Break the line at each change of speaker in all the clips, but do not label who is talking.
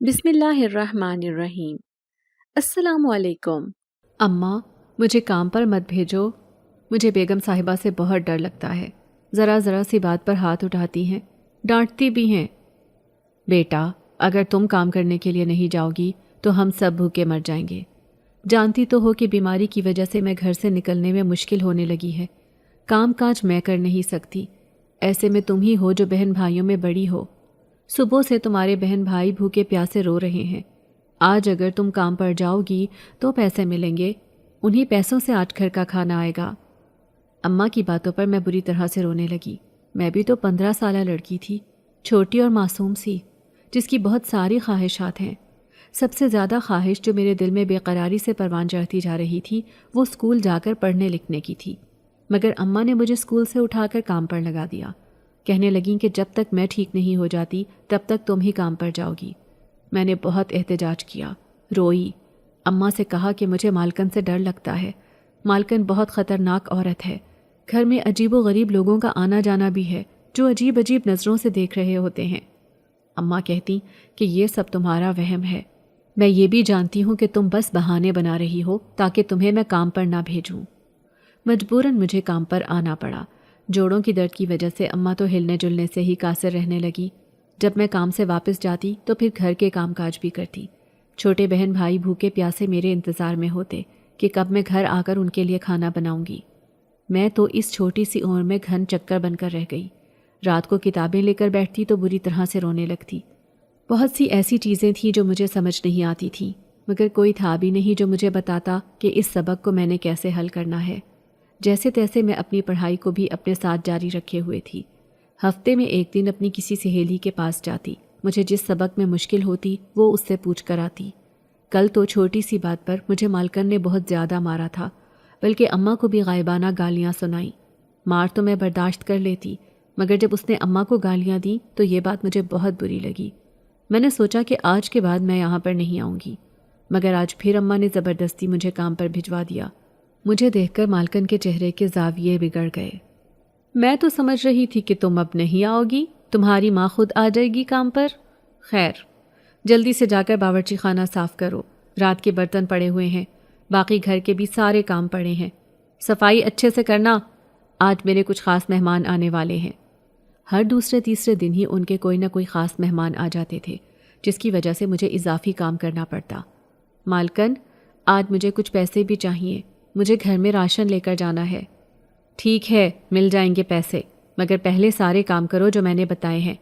بسم اللہ الرحمن الرحیم۔ السلام علیکم۔
اماں، مجھے کام پر مت بھیجو۔ مجھے بیگم صاحبہ سے بہت ڈر لگتا ہے۔ ذرا ذرا سی بات پر ہاتھ اٹھاتی ہیں، ڈانٹتی بھی ہیں۔ بیٹا، اگر تم کام کرنے کے لیے نہیں جاؤ گی تو ہم سب بھوکے مر جائیں گے۔ جانتی تو ہو کہ بیماری کی وجہ سے میں گھر سے نکلنے میں مشکل ہونے لگی ہے۔ کام کاج میں کر نہیں سکتی، ایسے میں تم ہی ہو جو بہن بھائیوں میں بڑی ہو۔ صبح سے تمہارے بہن بھائی بھوکے پیاسے رو رہے ہیں۔ آج اگر تم کام پر جاؤ گی تو پیسے ملیں گے، انہی پیسوں سے آج گھر کا کھانا آئے گا۔ اماں کی باتوں پر میں بری طرح سے رونے لگی۔ میں بھی تو 15 سالہ لڑکی تھی، چھوٹی اور معصوم سی، جس کی بہت ساری خواہشات ہیں۔ سب سے زیادہ خواہش جو میرے دل میں بے قراری سے پروان چڑھتی جا رہی تھی وہ اسکول جا کر پڑھنے لکھنے کی تھی، مگر اماں نے مجھے اسکول سے اٹھا کر کام پر لگا دیا۔ کہنے لگیں کہ جب تک میں ٹھیک نہیں ہو جاتی تب تک تم ہی کام پر جاؤ گی۔ میں نے بہت احتجاج کیا، روئی، اماں سے کہا کہ مجھے مالکن سے ڈر لگتا ہے۔ مالکن بہت خطرناک عورت ہے، گھر میں عجیب و غریب لوگوں کا آنا جانا بھی ہے جو عجیب عجیب نظروں سے دیکھ رہے ہوتے ہیں۔ اماں کہتی کہ یہ سب تمہارا وہم ہے، میں یہ بھی جانتی ہوں کہ تم بس بہانے بنا رہی ہو تاکہ تمہیں میں کام پر نہ بھیجوں۔ مجبوراً مجھے کام پر آنا پڑا۔ جوڑوں کی درد کی وجہ سے اماں تو ہلنے جلنے سے ہی قاصر رہنے لگی۔ جب میں کام سے واپس جاتی تو پھر گھر کے کام کاج بھی کرتی۔ چھوٹے بہن بھائی بھوکے پیاسے میرے انتظار میں ہوتے کہ کب میں گھر آ کر ان کے لیے کھانا بناؤں گی۔ میں تو اس چھوٹی سی عمر میں گھن چکر بن کر رہ گئی۔ رات کو کتابیں لے کر بیٹھتی تو بری طرح سے رونے لگتی۔ بہت سی ایسی چیزیں تھیں جو مجھے سمجھ نہیں آتی تھیں، مگر کوئی تھا بھی نہیں جو مجھے بتاتا کہ اس سبق کو میں نے کیسے حل کرنا ہے۔ جیسے تیسے میں اپنی پڑھائی کو بھی اپنے ساتھ جاری رکھے ہوئے تھی۔ ہفتے میں ایک دن اپنی کسی سہیلی کے پاس جاتی، مجھے جس سبق میں مشکل ہوتی وہ اس سے پوچھ کر آتی۔ کل تو چھوٹی سی بات پر مجھے مالکن نے بہت زیادہ مارا تھا، بلکہ اماں کو بھی غائبانہ گالیاں سنائیں۔ مار تو میں برداشت کر لیتی، مگر جب اس نے اماں کو گالیاں دیں تو یہ بات مجھے بہت بری لگی۔ میں نے سوچا کہ آج کے بعد میں یہاں پر نہیں آؤں گی، مگر آج پھر اماں نے زبردستی مجھے کام پر بھجوا دیا۔ مجھے دیکھ کر مالکن کے چہرے کے زاویے بگڑ گئے۔ میں تو سمجھ رہی تھی کہ تم اب نہیں آؤ گی، تمہاری ماں خود آ جائے گی کام پر۔ خیر، جلدی سے جا کر باورچی خانہ صاف کرو، رات کے برتن پڑے ہوئے ہیں، باقی گھر کے بھی سارے کام پڑے ہیں۔ صفائی اچھے سے کرنا، آج میرے کچھ خاص مہمان آنے والے ہیں۔ ہر دوسرے تیسرے دن ہی ان کے کوئی نہ کوئی خاص مہمان آ جاتے تھے، جس کی وجہ سے مجھے اضافی کام کرنا پڑتا۔ مالکن، آج مجھے کچھ پیسے بھی چاہیے، مجھے گھر میں راشن لے کر جانا ہے۔ ٹھیک ہے، مل جائیں گے پیسے، مگر پہلے سارے کام کرو جو میں نے بتائے ہیں۔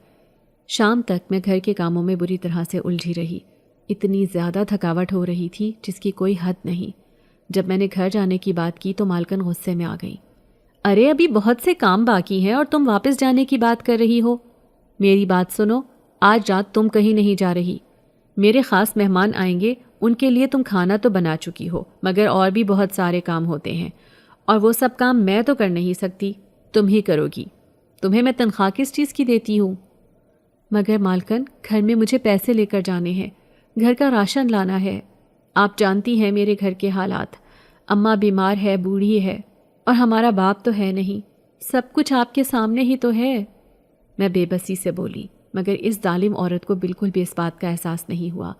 شام تک میں گھر کے کاموں میں بری طرح سے الجھی رہی۔ اتنی زیادہ تھکاوٹ ہو رہی تھی جس کی کوئی حد نہیں۔ جب میں نے گھر جانے کی بات کی تو مالکن غصے میں آ گئی۔ ارے ابھی بہت سے کام باقی ہیں اور تم واپس جانے کی بات کر رہی ہو۔ میری بات سنو، آج رات تم کہیں نہیں جا رہی۔ میرے خاص مہمان آئیں گے، ان کے لیے تم کھانا تو بنا چکی ہو، مگر اور بھی بہت سارے کام ہوتے ہیں، اور وہ سب کام میں تو کر نہیں سکتی، تم ہی کرو گی۔ تمہیں میں تنخواہ کس چیز کی دیتی ہوں؟ مگر مالکن، گھر میں مجھے پیسے لے کر جانے ہیں، گھر کا راشن لانا ہے۔ آپ جانتی ہیں میرے گھر کے حالات، اماں بیمار ہے، بوڑھی ہے، اور ہمارا باپ تو ہے نہیں، سب کچھ آپ کے سامنے ہی تو ہے۔ میں بے بسی سے بولی، مگر اس ظالم عورت کو بالکل بھی اس بات کا احساس نہیں ہوا۔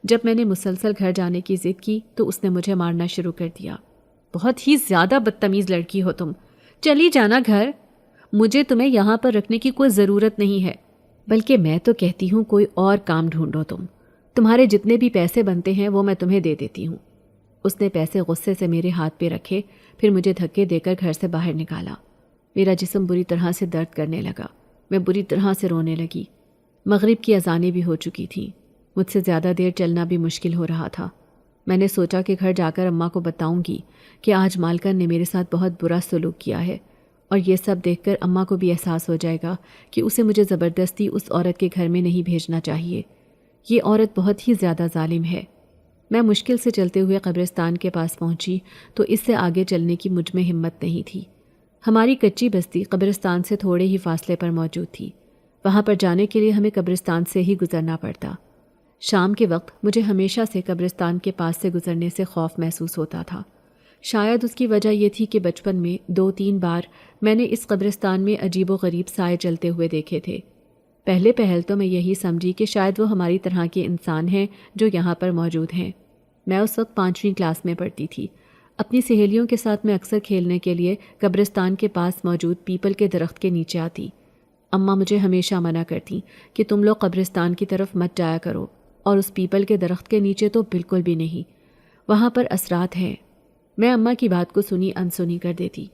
جب میں نے مسلسل گھر جانے کی ضد کی تو اس نے مجھے مارنا شروع کر دیا۔ بہت ہی زیادہ بدتمیز لڑکی ہو تم، چلی جانا گھر، مجھے تمہیں یہاں پر رکھنے کی کوئی ضرورت نہیں ہے، بلکہ میں تو کہتی ہوں کوئی اور کام ڈھونڈو، تمہارے جتنے بھی پیسے بنتے ہیں وہ میں تمہیں دے دیتی ہوں۔ اس نے پیسے غصے سے میرے ہاتھ پہ رکھے، پھر مجھے دھکے دے کر گھر سے باہر نکالا۔ میرا جسم بری طرح سے درد کرنے لگا، میں بری طرح سے رونے لگی۔ مغرب کی اذانیں بھی ہو چکی تھیں، مجھ سے زیادہ دیر چلنا بھی مشکل ہو رہا تھا۔ میں نے سوچا کہ گھر جا کر اماں کو بتاؤں گی کہ آج مالکن نے میرے ساتھ بہت برا سلوک کیا ہے، اور یہ سب دیکھ کر اماں کو بھی احساس ہو جائے گا کہ اسے مجھے زبردستی اس عورت کے گھر میں نہیں بھیجنا چاہیے۔ یہ عورت بہت ہی زیادہ ظالم ہے۔ میں مشکل سے چلتے ہوئے قبرستان کے پاس پہنچی تو اس سے آگے چلنے کی مجھ میں ہمت نہیں تھی۔ ہماری کچی بستی قبرستان سے تھوڑے ہی فاصلے پر موجود تھی، وہاں پر جانے کے لیے ہمیں قبرستان سے ہی گزرنا پڑتا۔ شام کے وقت مجھے ہمیشہ سے قبرستان کے پاس سے گزرنے سے خوف محسوس ہوتا تھا۔ شاید اس کی وجہ یہ تھی کہ بچپن میں 2-3 بار میں نے اس قبرستان میں عجیب و غریب سائے چلتے ہوئے دیکھے تھے۔ پہلے پہل تو میں یہی سمجھی کہ شاید وہ ہماری طرح کے انسان ہیں جو یہاں پر موجود ہیں۔ میں اس وقت 5ویں کلاس میں پڑھتی تھی۔ اپنی سہیلیوں کے ساتھ میں اکثر کھیلنے کے لیے قبرستان کے پاس موجود پیپل کے درخت کے نیچے آتی۔ اماں مجھے ہمیشہ منع کرتی کہ تم لوگ قبرستان کی طرف مت جایا کرو، اور اس پیپل کے درخت کے نیچے تو بالکل بھی نہیں، وہاں پر اثرات ہیں۔ میں اماں کی بات کو سنی انسنی کر دیتی۔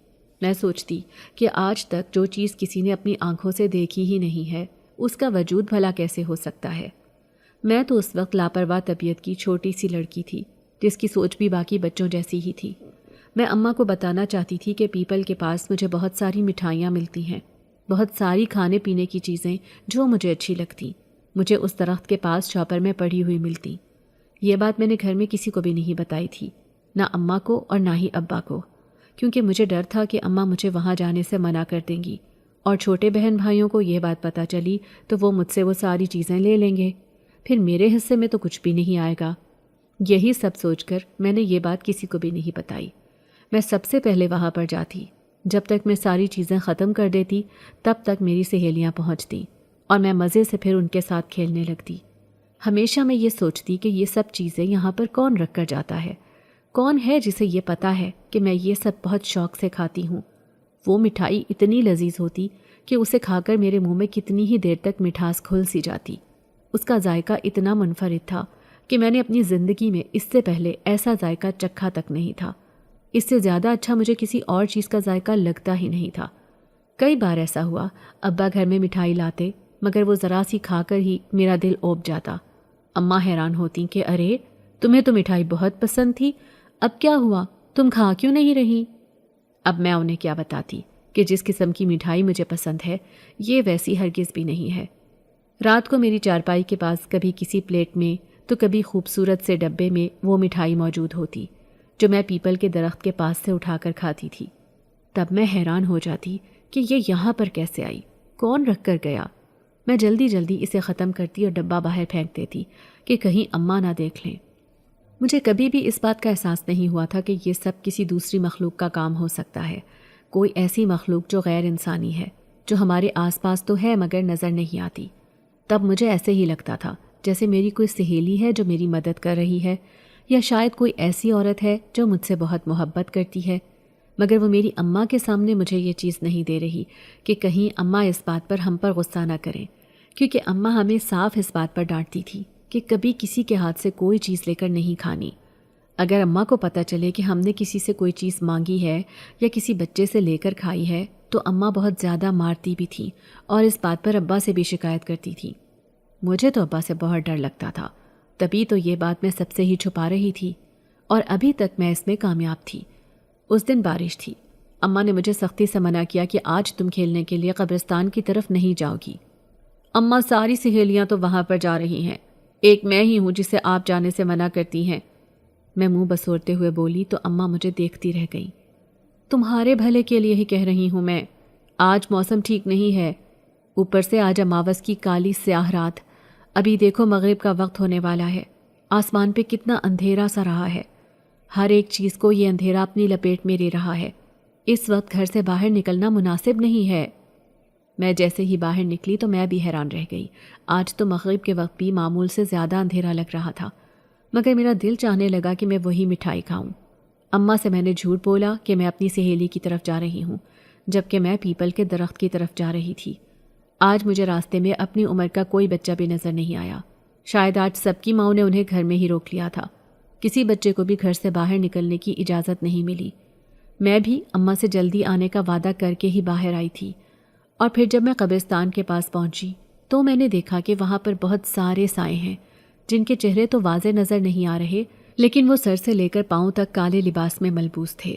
میں سوچتی کہ آج تک جو چیز کسی نے اپنی آنکھوں سے دیکھی ہی نہیں ہے، اس کا وجود بھلا کیسے ہو سکتا ہے۔ میں تو اس وقت لاپرواہ طبیعت کی چھوٹی سی لڑکی تھی جس کی سوچ بھی باقی بچوں جیسی ہی تھی۔ میں اماں کو بتانا چاہتی تھی کہ پیپل کے پاس مجھے بہت ساری مٹھائیاں ملتی ہیں، بہت ساری کھانے پینے کی چیزیں جو مجھے اچھی لگتی، مجھے اس درخت کے پاس چوپر میں پڑی ہوئی ملتی۔ یہ بات میں نے گھر میں کسی کو بھی نہیں بتائی تھی، نہ اماں کو اور نہ ہی ابا کو، کیونکہ مجھے ڈر تھا کہ اماں مجھے وہاں جانے سے منع کر دیں گی، اور چھوٹے بہن بھائیوں کو یہ بات پتہ چلی تو وہ مجھ سے وہ ساری چیزیں لے لیں گے، پھر میرے حصے میں تو کچھ بھی نہیں آئے گا۔ یہی سب سوچ کر میں نے یہ بات کسی کو بھی نہیں بتائی۔ میں سب سے پہلے وہاں پر جاتی۔ جب تک میں ساری چیزیں ختم کر دیتی تب تک میری سہیلیاں پہنچتیں اور میں مزے سے پھر ان کے ساتھ کھیلنے لگتی۔ ہمیشہ میں یہ سوچتی کہ یہ سب چیزیں یہاں پر کون رکھ کر جاتا ہے، کون ہے جسے یہ پتہ ہے کہ میں یہ سب بہت شوق سے کھاتی ہوں۔ وہ مٹھائی اتنی لذیذ ہوتی کہ اسے کھا کر میرے منہ میں کتنی ہی دیر تک مٹھاس گھل سی جاتی۔ اس کا ذائقہ اتنا منفرد تھا کہ میں نے اپنی زندگی میں اس سے پہلے ایسا ذائقہ چکھا تک نہیں تھا۔ اس سے زیادہ اچھا مجھے کسی اور چیز کا ذائقہ لگتا ہی نہیں تھا۔ کئی بار ایسا ہوا ابا گھر میں مٹھائی لاتے مگر وہ ذرا سی کھا کر ہی میرا دل اوب جاتا۔ اماں حیران ہوتی کہ ارے تمہیں تو مٹھائی بہت پسند تھی، اب کیا ہوا، تم کھا کیوں نہیں رہی؟ اب میں انہیں کیا بتاتی کہ جس قسم کی مٹھائی مجھے پسند ہے یہ ویسی ہرگز بھی نہیں ہے۔ رات کو میری چارپائی کے پاس کبھی کسی پلیٹ میں تو کبھی خوبصورت سے ڈبے میں وہ مٹھائی موجود ہوتی جو میں پیپل کے درخت کے پاس سے اٹھا کر کھاتی تھی۔ تب میں حیران ہو جاتی کہ یہ یہاں پر کیسے آئی، کون رکھ کر گیا۔ میں جلدی جلدی اسے ختم کرتی اور ڈبہ باہر پھینک دیتی کہ کہیں اماں نہ دیکھ لیں۔ مجھے کبھی بھی اس بات کا احساس نہیں ہوا تھا کہ یہ سب کسی دوسری مخلوق کا کام ہو سکتا ہے، کوئی ایسی مخلوق جو غیر انسانی ہے، جو ہمارے آس پاس تو ہے مگر نظر نہیں آتی۔ تب مجھے ایسے ہی لگتا تھا جیسے میری کوئی سہیلی ہے جو میری مدد کر رہی ہے، یا شاید کوئی ایسی عورت ہے جو مجھ سے بہت محبت کرتی ہے، مگر وہ میری اماں کے سامنے مجھے یہ چیز نہیں دے رہی کہ کہیں اماں اس بات پر ہم پر غصہ نہ کریں، کیونکہ اماں ہمیں صاف اس بات پر ڈانٹتی تھی کہ کبھی کسی کے ہاتھ سے کوئی چیز لے کر نہیں کھانی۔ اگر اماں کو پتہ چلے کہ ہم نے کسی سے کوئی چیز مانگی ہے یا کسی بچے سے لے کر کھائی ہے تو اماں بہت زیادہ مارتی بھی تھی اور اس بات پر ابا سے بھی شکایت کرتی تھی۔ مجھے تو ابا سے بہت ڈر لگتا تھا، تبھی تو یہ بات میں سب سے ہی چھپا رہی تھی، اور ابھی تک میں اس میں کامیاب تھی۔ اس دن بارش تھی۔ اماں نے مجھے سختی سے منع کیا کہ آج تم کھیلنے کے لیے قبرستان کی طرف نہیں جاؤ گی۔ اماں ساری سہیلیاں تو وہاں پر جا رہی ہیں، ایک میں ہی ہوں جسے آپ جانے سے منع کرتی ہیں۔ میں منہ بسورتے ہوئے بولی تو اماں مجھے دیکھتی رہ گئی۔ تمہارے بھلے کے لیے ہی کہہ رہی ہوں میں، آج موسم ٹھیک نہیں ہے، اوپر سے آج اماوس کی کالی سیاہ رات، ابھی دیکھو مغرب کا وقت ہونے والا ہے، آسمان پہ کتنا اندھیرا سا رہا ہے، ہر ایک چیز کو یہ اندھیرا اپنی لپیٹ میں لے رہا ہے، اس وقت گھر سے باہر نکلنا مناسب نہیں ہے۔ میں جیسے ہی باہر نکلی تو میں بھی حیران رہ گئی۔ آج تو مغرب کے وقت بھی معمول سے زیادہ اندھیرا لگ رہا تھا، مگر میرا دل چاہنے لگا کہ میں وہی مٹھائی کھاؤں۔ اماں سے میں نے جھوٹ بولا کہ میں اپنی سہیلی کی طرف جا رہی ہوں، جبکہ میں پیپل کے درخت کی طرف جا رہی تھی۔ آج مجھے راستے میں اپنی عمر کا کوئی بچہ بھی نظر نہیں آیا۔ شاید آج سب کی ماؤں نے انہیں گھر میں ہی روک لیا تھا، کسی بچے کو بھی گھر سے باہر نکلنے کی اجازت نہیں ملی۔ میں بھی اماں سے جلدی آنے کا وعدہ کر کے ہی باہر آئی تھی، اور پھر جب میں قبرستان کے پاس پہنچی تو میں نے دیکھا کہ وہاں پر بہت سارے سائے ہیں جن کے چہرے تو واضح نظر نہیں آ رہے، لیکن وہ سر سے لے کر پاؤں تک کالے لباس میں ملبوس تھے۔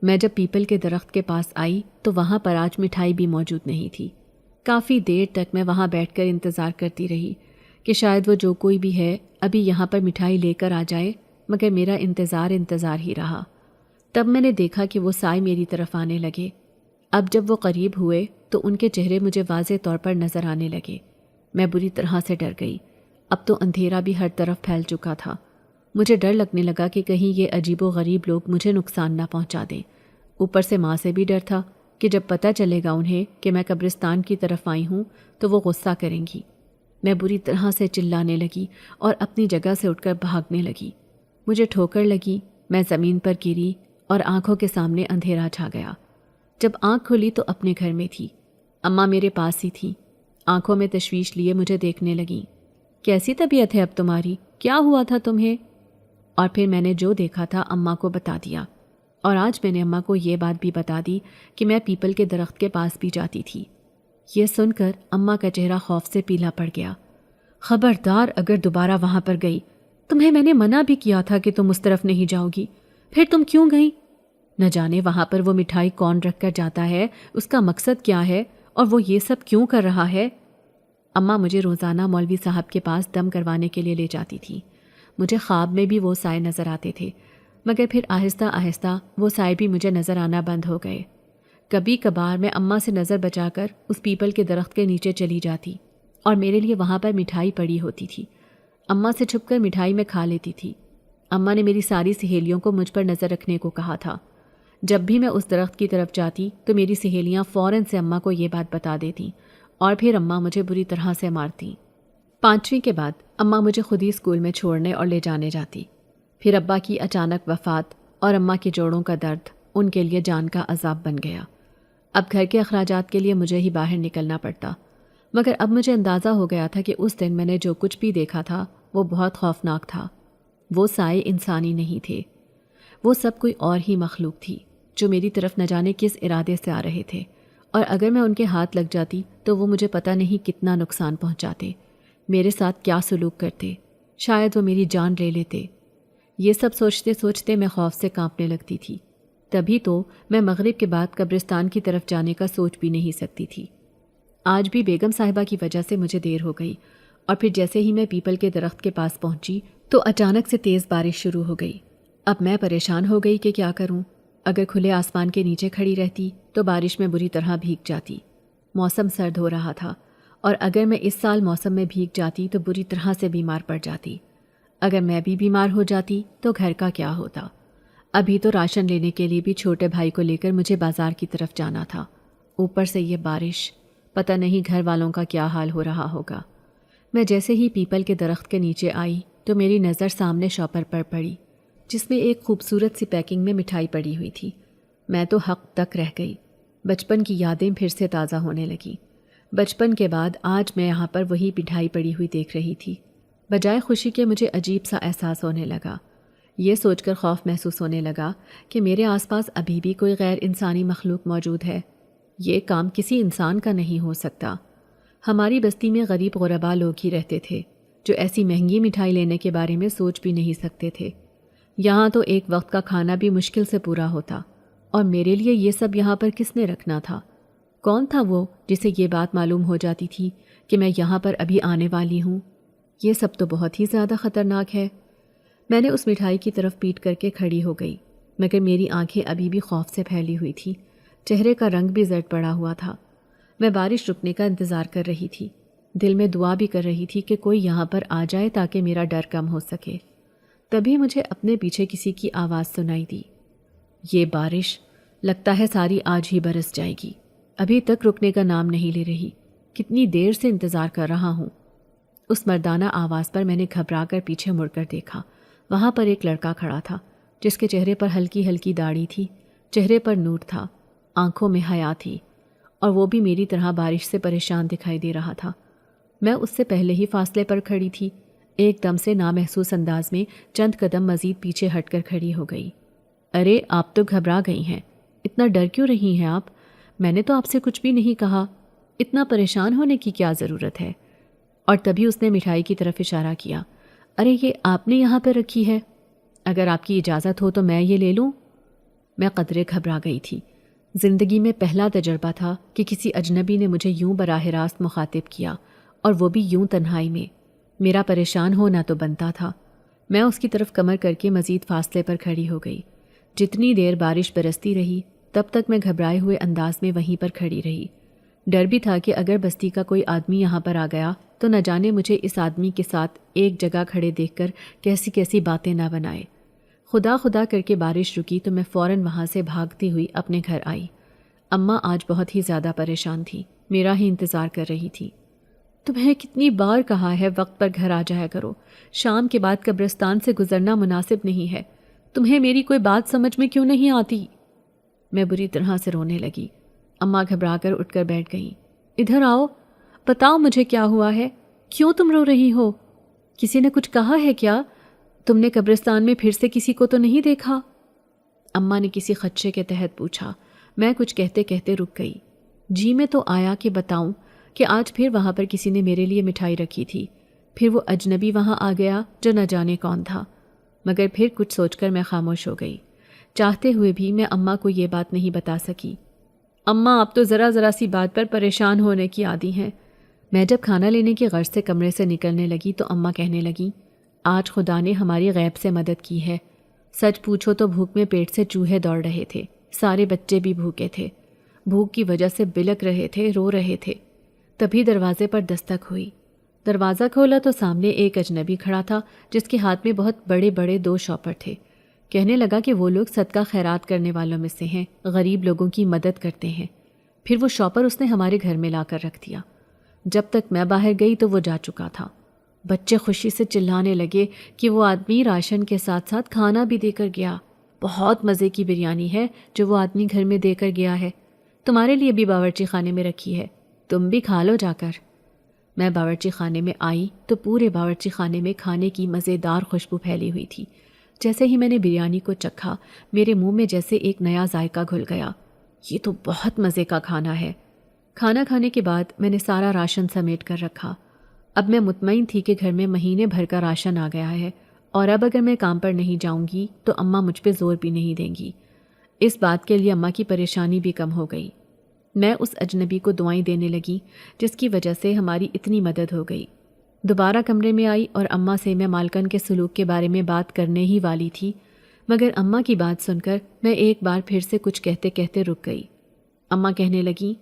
میں جب پیپل کے درخت کے پاس آئی تو وہاں پر آج مٹھائی بھی موجود نہیں تھی۔ کافی دیر تک میں وہاں بیٹھ کر انتظار کرتی رہی کہ شاید وہ جو کوئی بھی ہے ابھی یہاں پر مٹھائی لے کر آ جائے، مگر میرا انتظار ہی رہا۔ تب میں نے دیکھا کہ وہ سائے میری طرف آنے لگے۔ اب جب وہ قریب ہوئے تو ان کے چہرے مجھے واضح طور پر نظر آنے لگے۔ میں بری طرح سے ڈر گئی۔ اب تو اندھیرا بھی ہر طرف پھیل چکا تھا۔ مجھے ڈر لگنے لگا کہ کہیں یہ عجیب و غریب لوگ مجھے نقصان نہ پہنچا دیں۔ اوپر سے ماں سے بھی ڈر تھا کہ جب پتہ چلے گا انہیں کہ میں قبرستان کی طرف آئی ہوں تو وہ غصہ کریں گی۔ میں بری طرح سے چلانے لگی اور اپنی جگہ سے اٹھ کر بھاگنے لگی۔ مجھے ٹھوکر لگی، میں زمین پر گری اور آنکھوں کے سامنے اندھیرا چھا گیا۔ جب آنکھ کھلی تو اپنے گھر میں تھی، اماں میرے پاس ہی تھی، آنکھوں میں تشویش لیے مجھے دیکھنے لگیں۔ کیسی طبیعت ہے اب تمہاری؟ کیا ہوا تھا تمہیں؟ اور پھر میں نے جو دیکھا تھا اماں کو بتا دیا، اور آج میں نے اماں کو یہ بات بھی بتا دی کہ میں پیپل کے درخت کے پاس بھی جاتی تھی۔ یہ سن کر اماں کا چہرہ خوف سے پیلا پڑ گیا۔ خبردار اگر دوبارہ وہاں پر گئی، تمہیں میں نے منع بھی کیا تھا کہ تم اس طرف نہیں جاؤ گی، پھر تم کیوں گئی؟ نہ جانے وہاں پر وہ مٹھائی کون رکھ کر جاتا ہے، اس کا مقصد کیا ہے، اور وہ یہ سب کیوں کر رہا ہے؟ اماں مجھے روزانہ مولوی صاحب کے پاس دم کروانے کے لیے لے جاتی تھی۔ مجھے خواب میں بھی وہ سائے نظر آتے تھے، مگر پھر آہستہ آہستہ وہ سائے بھی مجھے نظر آنا بند ہو گئے۔ کبھی کبھار میں اماں سے نظر بچا کر اس پیپل کے درخت کے نیچے چلی جاتی اور میرے لیے وہاں پر مٹھائی پڑی ہوتی تھی۔ اماں سے چھپ کر مٹھائی میں کھا لیتی تھی۔ اماں نے میری ساری سہیلیوں کو مجھ پر نظر رکھنے کو کہا تھا۔ جب بھی میں اس درخت کی طرف جاتی تو میری سہیلیاں فوراً سے اماں کو یہ بات بتا دیتیں اور پھر اماں مجھے بری طرح سے مارتیں۔ 5ویں کے بعد اماں مجھے خود ہی اسکول میں چھوڑنے اور لے جانے جاتی۔ پھر ابا کی اچانک وفات اور اماں کے جوڑوں کا درد ان کے لیے جان کا عذاب بن گیا۔ اب گھر کے اخراجات کے لیے مجھے ہی باہر نکلنا پڑتا، مگر اب مجھے اندازہ ہو گیا تھا کہ اس دن میں نے جو کچھ بھی دیکھا تھا وہ بہت خوفناک تھا۔ وہ سائے انسانی نہیں تھے، وہ سب کوئی اور ہی مخلوق تھی جو میری طرف نہ جانے کس ارادے سے آ رہے تھے، اور اگر میں ان کے ہاتھ لگ جاتی تو وہ مجھے پتہ نہیں کتنا نقصان پہنچاتے، میرے ساتھ کیا سلوک کرتے، شاید وہ میری جان لے لیتے۔ یہ سب سوچتے سوچتے میں خوف سے کانپنے لگتی تھی۔ تبھی تو میں مغرب کے بعد قبرستان کی طرف جانے کا سوچ بھی نہیں سکتی تھی۔ آج بھی بیگم صاحبہ کی وجہ سے مجھے دیر ہو گئی، اور پھر جیسے ہی میں پیپل کے درخت کے پاس پہنچی تو اچانک سے تیز بارش شروع ہو گئی۔ اب میں پریشان ہو گئی کہ کیا کروں۔ اگر کھلے آسمان کے نیچے کھڑی رہتی تو بارش میں بری طرح بھیگ جاتی۔ موسم سرد ہو رہا تھا، اور اگر میں اس سال موسم میں بھیگ جاتی تو بری طرح سے بیمار پڑ جاتی۔ اگر میں بھی بیمار ہو جاتی تو گھر کا کیا ہوتا؟ ابھی تو راشن لینے کے لیے بھی چھوٹے بھائی کو لے کر مجھے بازار کی طرف جانا تھا، اوپر سے یہ بارش، پتہ نہیں گھر والوں کا کیا حال ہو رہا ہوگا۔ میں جیسے ہی پیپل کے درخت کے نیچے آئی تو میری نظر سامنے شاپر پر پڑی، جس میں ایک خوبصورت سی پیکنگ میں مٹھائی پڑی ہوئی تھی۔ میں تو حق تک رہ گئی۔ بچپن کی یادیں پھر سے تازہ ہونے لگیں۔ بچپن کے بعد آج میں یہاں پر وہی مٹھائی پڑی ہوئی دیکھ رہی تھی۔ بجائے خوشی کے مجھے عجیب سا احساس ہونے لگا۔ یہ سوچ کر خوف محسوس ہونے لگا کہ میرے آس پاس ابھی بھی کوئی غیر انسانی مخلوق موجود ہے۔ یہ کام کسی انسان کا نہیں ہو سکتا۔ ہماری بستی میں غریب غربا لوگ ہی رہتے تھے جو ایسی مہنگی مٹھائی لینے کے بارے میں سوچ بھی نہیں سکتے تھے۔ یہاں تو ایک وقت کا کھانا بھی مشکل سے پورا ہوتا، اور میرے لیے یہ سب یہاں پر کس نے رکھنا تھا؟ کون تھا وہ جسے یہ بات معلوم ہو جاتی تھی کہ میں یہاں پر ابھی آنے والی ہوں؟ یہ سب تو بہت ہی زیادہ خطرناک ہے۔ میں نے اس مٹھائی کی طرف پیٹ کر کے کھڑی ہو گئی، مگر میری آنکھیں ابھی بھی خوف سے پھیلی ہوئی تھیں، چہرے کا رنگ بھی زرد پڑا ہوا تھا۔ میں بارش رکنے کا انتظار کر رہی تھی، دل میں دعا بھی کر رہی تھی کہ کوئی یہاں پر آ جائے تاکہ میرا ڈر کم ہو سکے۔ تبھی مجھے اپنے پیچھے کسی کی آواز سنائی دی۔ یہ بارش لگتا ہے ساری آج ہی برس جائے گی، ابھی تک رکنے کا نام نہیں لے رہی، کتنی دیر سے انتظار کر رہا ہوں۔ اس مردانہ آواز پر میں نے گھبرا کر پیچھے مڑ کر دیکھا۔ وہاں پر ایک لڑکا کھڑا تھا جس کے چہرے پر ہلکی ہلکی داڑھی تھی، چہرے پر نور تھا، آنکھوں میں حیا تھی، اور وہ بھی میری طرح بارش سے پریشان دکھائی دے رہا تھا۔ میں اس سے پہلے ہی فاصلے پر کھڑی تھی، ایک دم سے نامحسوس انداز میں چند قدم مزید پیچھے ہٹ کر کھڑی ہو گئی۔ ارے آپ تو گھبرا گئی ہیں، اتنا ڈر کیوں رہی ہیں آپ؟ میں نے تو آپ سے کچھ بھی نہیں کہا، اتنا پریشان ہونے کی کیا ضرورت ہے؟ اور تبھی اس نے مٹھائی کی طرف اشارہ کیا۔ ارے یہ آپ نے یہاں پہ رکھی ہے، اگر آپ کی اجازت ہو تو میں یہ لے لوں؟ میں قدرے گھبرا گئی تھی۔ زندگی میں پہلا تجربہ تھا کہ کسی اجنبی نے مجھے یوں براہ راست مخاطب کیا، اور وہ بھی یوں تنہائی میں۔ میرا پریشان ہونا تو بنتا تھا۔ میں اس کی طرف کمر کر کے مزید فاصلے پر کھڑی ہو گئی۔ جتنی دیر بارش برستی رہی تب تک میں گھبرائے ہوئے انداز میں وہیں پر کھڑی رہی۔ ڈر بھی تھا کہ اگر بستی کا کوئی آدمی یہاں پر آ گیا تو نہ جانے مجھے اس آدمی کے ساتھ ایک جگہ کھڑے دیکھ کر کیسی کیسی باتیں نہ بنائے۔ خدا خدا کر کے بارش رکی تو میں فوراً وہاں سے بھاگتی ہوئی اپنے گھر آئی۔ اماں آج بہت ہی زیادہ پریشان تھی، میرا ہی انتظار کر رہی تھی۔ تمہیں کتنی بار کہا ہے وقت پر گھر آ جایا کرو، شام کے بعد قبرستان سے گزرنا مناسب نہیں ہے، تمہیں میری کوئی بات سمجھ میں کیوں نہیں آتی؟ میں بری طرح سے رونے لگی۔ اماں گھبرا کر اٹھ کر بیٹھ گئیں۔ ادھر آؤ، بتاؤ مجھے کیا ہوا ہے، کیوں تم رو رہی ہو؟ کسی نے کچھ کہا ہے کیا؟ تم نے قبرستان میں پھر سے کسی کو تو نہیں دیکھا؟ اماں نے کسی خدشے کے تحت پوچھا۔ میں کچھ کہتے کہتے رک گئی۔ جی میں تو آیا کہ بتاؤں کہ آج پھر وہاں پر کسی نے میرے لیے مٹھائی رکھی تھی، پھر وہ اجنبی وہاں آ گیا جو نہ جانے کون تھا، مگر پھر کچھ سوچ کر میں خاموش ہو گئی۔ چاہتے ہوئے بھی میں اماں کو یہ بات نہیں بتا سکی۔ اماں آپ تو ذرا سی بات پر پریشان ہونے کی عادی ہیں۔ میں جب کھانا لینے کی غرض سے کمرے سے نکلنے لگی تو اماں کہنے لگیں، آج خدا نے ہماری غیب سے مدد کی ہے، سچ پوچھو تو بھوک میں پیٹ سے چوہے دوڑ رہے تھے، سارے بچے بھی بھوکے تھے، بھوک کی وجہ سے بلک رہے تھے، رو رہے تھے۔ تبھی دروازے پر دستک ہوئی۔ دروازہ کھولا تو سامنے ایک اجنبی کھڑا تھا جس کے ہاتھ میں بہت بڑے بڑے 2 شاپر تھے۔ کہنے لگا کہ وہ لوگ صدقہ خیرات کرنے والوں میں سے ہیں، غریب لوگوں کی مدد کرتے ہیں۔ پھر وہ شاپر اس نے ہمارے گھر میں لا کر رکھ دیا۔ جب تک میں باہر گئی تو وہ جا چکا تھا۔ بچے خوشی سے چلانے لگے کہ وہ آدمی راشن کے ساتھ ساتھ کھانا بھی دے کر گیا، بہت مزے کی بریانی ہے جو وہ آدمی گھر میں دے کر گیا ہے، تمہارے لیے بھی باورچی خانے میں رکھی ہے، تم بھی کھا لو جا کر۔ میں باورچی خانے میں آئی تو پورے باورچی خانے میں کھانے کی مزیدار خوشبو پھیلی ہوئی تھی۔ جیسے ہی میں نے بریانی کو چکھا، میرے منہ میں جیسے ایک نیا ذائقہ گھل گیا۔ یہ تو بہت مزے کا کھانا ہے۔ کھانا کھانے کے بعد میں نے سارا راشن سمیٹ کر رکھا۔ اب میں مطمئن تھی کہ گھر میں مہینے بھر کا راشن آ گیا ہے، اور اب اگر میں کام پر نہیں جاؤں گی تو اماں مجھ پہ زور بھی نہیں دیں گی۔ اس بات کے لیے اماں کی پریشانی بھی کم ہو گئی۔ میں اس اجنبی کو دعائیں دینے لگی جس کی وجہ سے ہماری اتنی مدد ہو گئی۔ دوبارہ کمرے میں آئی اور اماں سے میں مالکن کے سلوک کے بارے میں بات کرنے ہی والی تھی، مگر اماں کی بات سن کر میں ایک بار پھر سے کچھ کہتے کہتے رک گئی۔ اماں کہنے لگیں،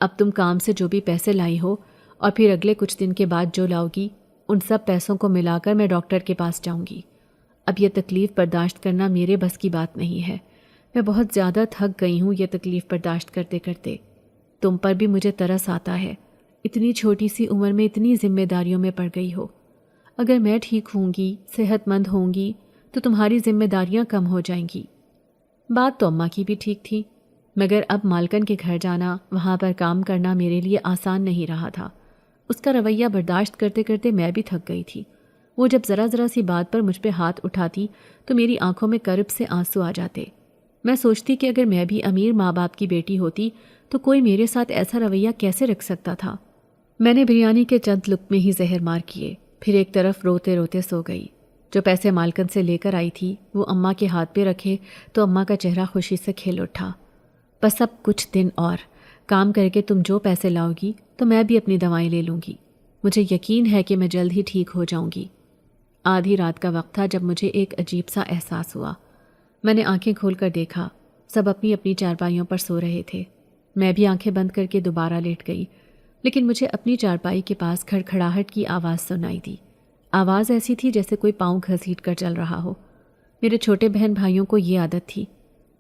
اب تم کام سے جو بھی پیسے لائی ہو اور پھر اگلے کچھ دن کے بعد جو لاؤ گی، ان سب پیسوں کو ملا کر میں ڈاکٹر کے پاس جاؤں گی۔ اب یہ تکلیف برداشت کرنا میرے بس کی بات نہیں ہے، میں بہت زیادہ تھک گئی ہوں یہ تکلیف برداشت کرتے کرتے۔ تم پر بھی مجھے ترس آتا ہے، اتنی چھوٹی سی عمر میں اتنی ذمہ داریوں میں پڑ گئی ہو۔ اگر میں ٹھیک ہوں گی، صحت مند ہوں گی تو تمہاری ذمہ داریاں کم ہو جائیں گی۔ بات تو اماں کی بھی ٹھیک تھی، مگر اب مالکن کے گھر جانا، وہاں پر کام کرنا میرے لیے آسان نہیں رہا تھا۔ اس کا رویہ برداشت کرتے کرتے میں بھی تھک گئی تھی۔ وہ جب ذرا سی بات پر مجھ پہ ہاتھ اٹھاتی تو میری آنکھوں میں کرب سے آنسو آ جاتے۔ میں سوچتی کہ اگر میں بھی امیر ماں باپ کی بیٹی ہوتی تو کوئی میرے ساتھ ایسا رویہ کیسے رکھ سکتا تھا۔ میں نے بریانی کے چند لقمے ہی زہر مار کیے، پھر ایک طرف روتے روتے سو گئی۔ جو پیسے مالکن سے لے کر آئی تھی وہ اماں کے ہاتھ پہ رکھے تو اماں کا چہرہ خوشی سے کھل اٹھا۔ بس اب کچھ دن اور کام کر کے تم جو پیسے لاؤ گی تو میں بھی اپنی دوائیں لے لوں گی، مجھے یقین ہے کہ میں جلد ہی ٹھیک ہو جاؤں گی۔ آدھی رات کا وقت تھا جب مجھے ایک عجیب سا احساس ہوا۔ میں نے آنکھیں کھول کر دیکھا، سب اپنی اپنی چارپائیوں پر سو رہے تھے۔ میں بھی آنکھیں بند کر کے دوبارہ لیٹ گئی، لیکن مجھے اپنی چارپائی کے پاس کھڑکھڑاہٹ کی آواز سنائی دی۔ آواز ایسی تھی جیسے کوئی پاؤں گھسیٹ کر چل رہا ہو۔ میرے چھوٹے بہن بھائیوں کو یہ عادت تھی،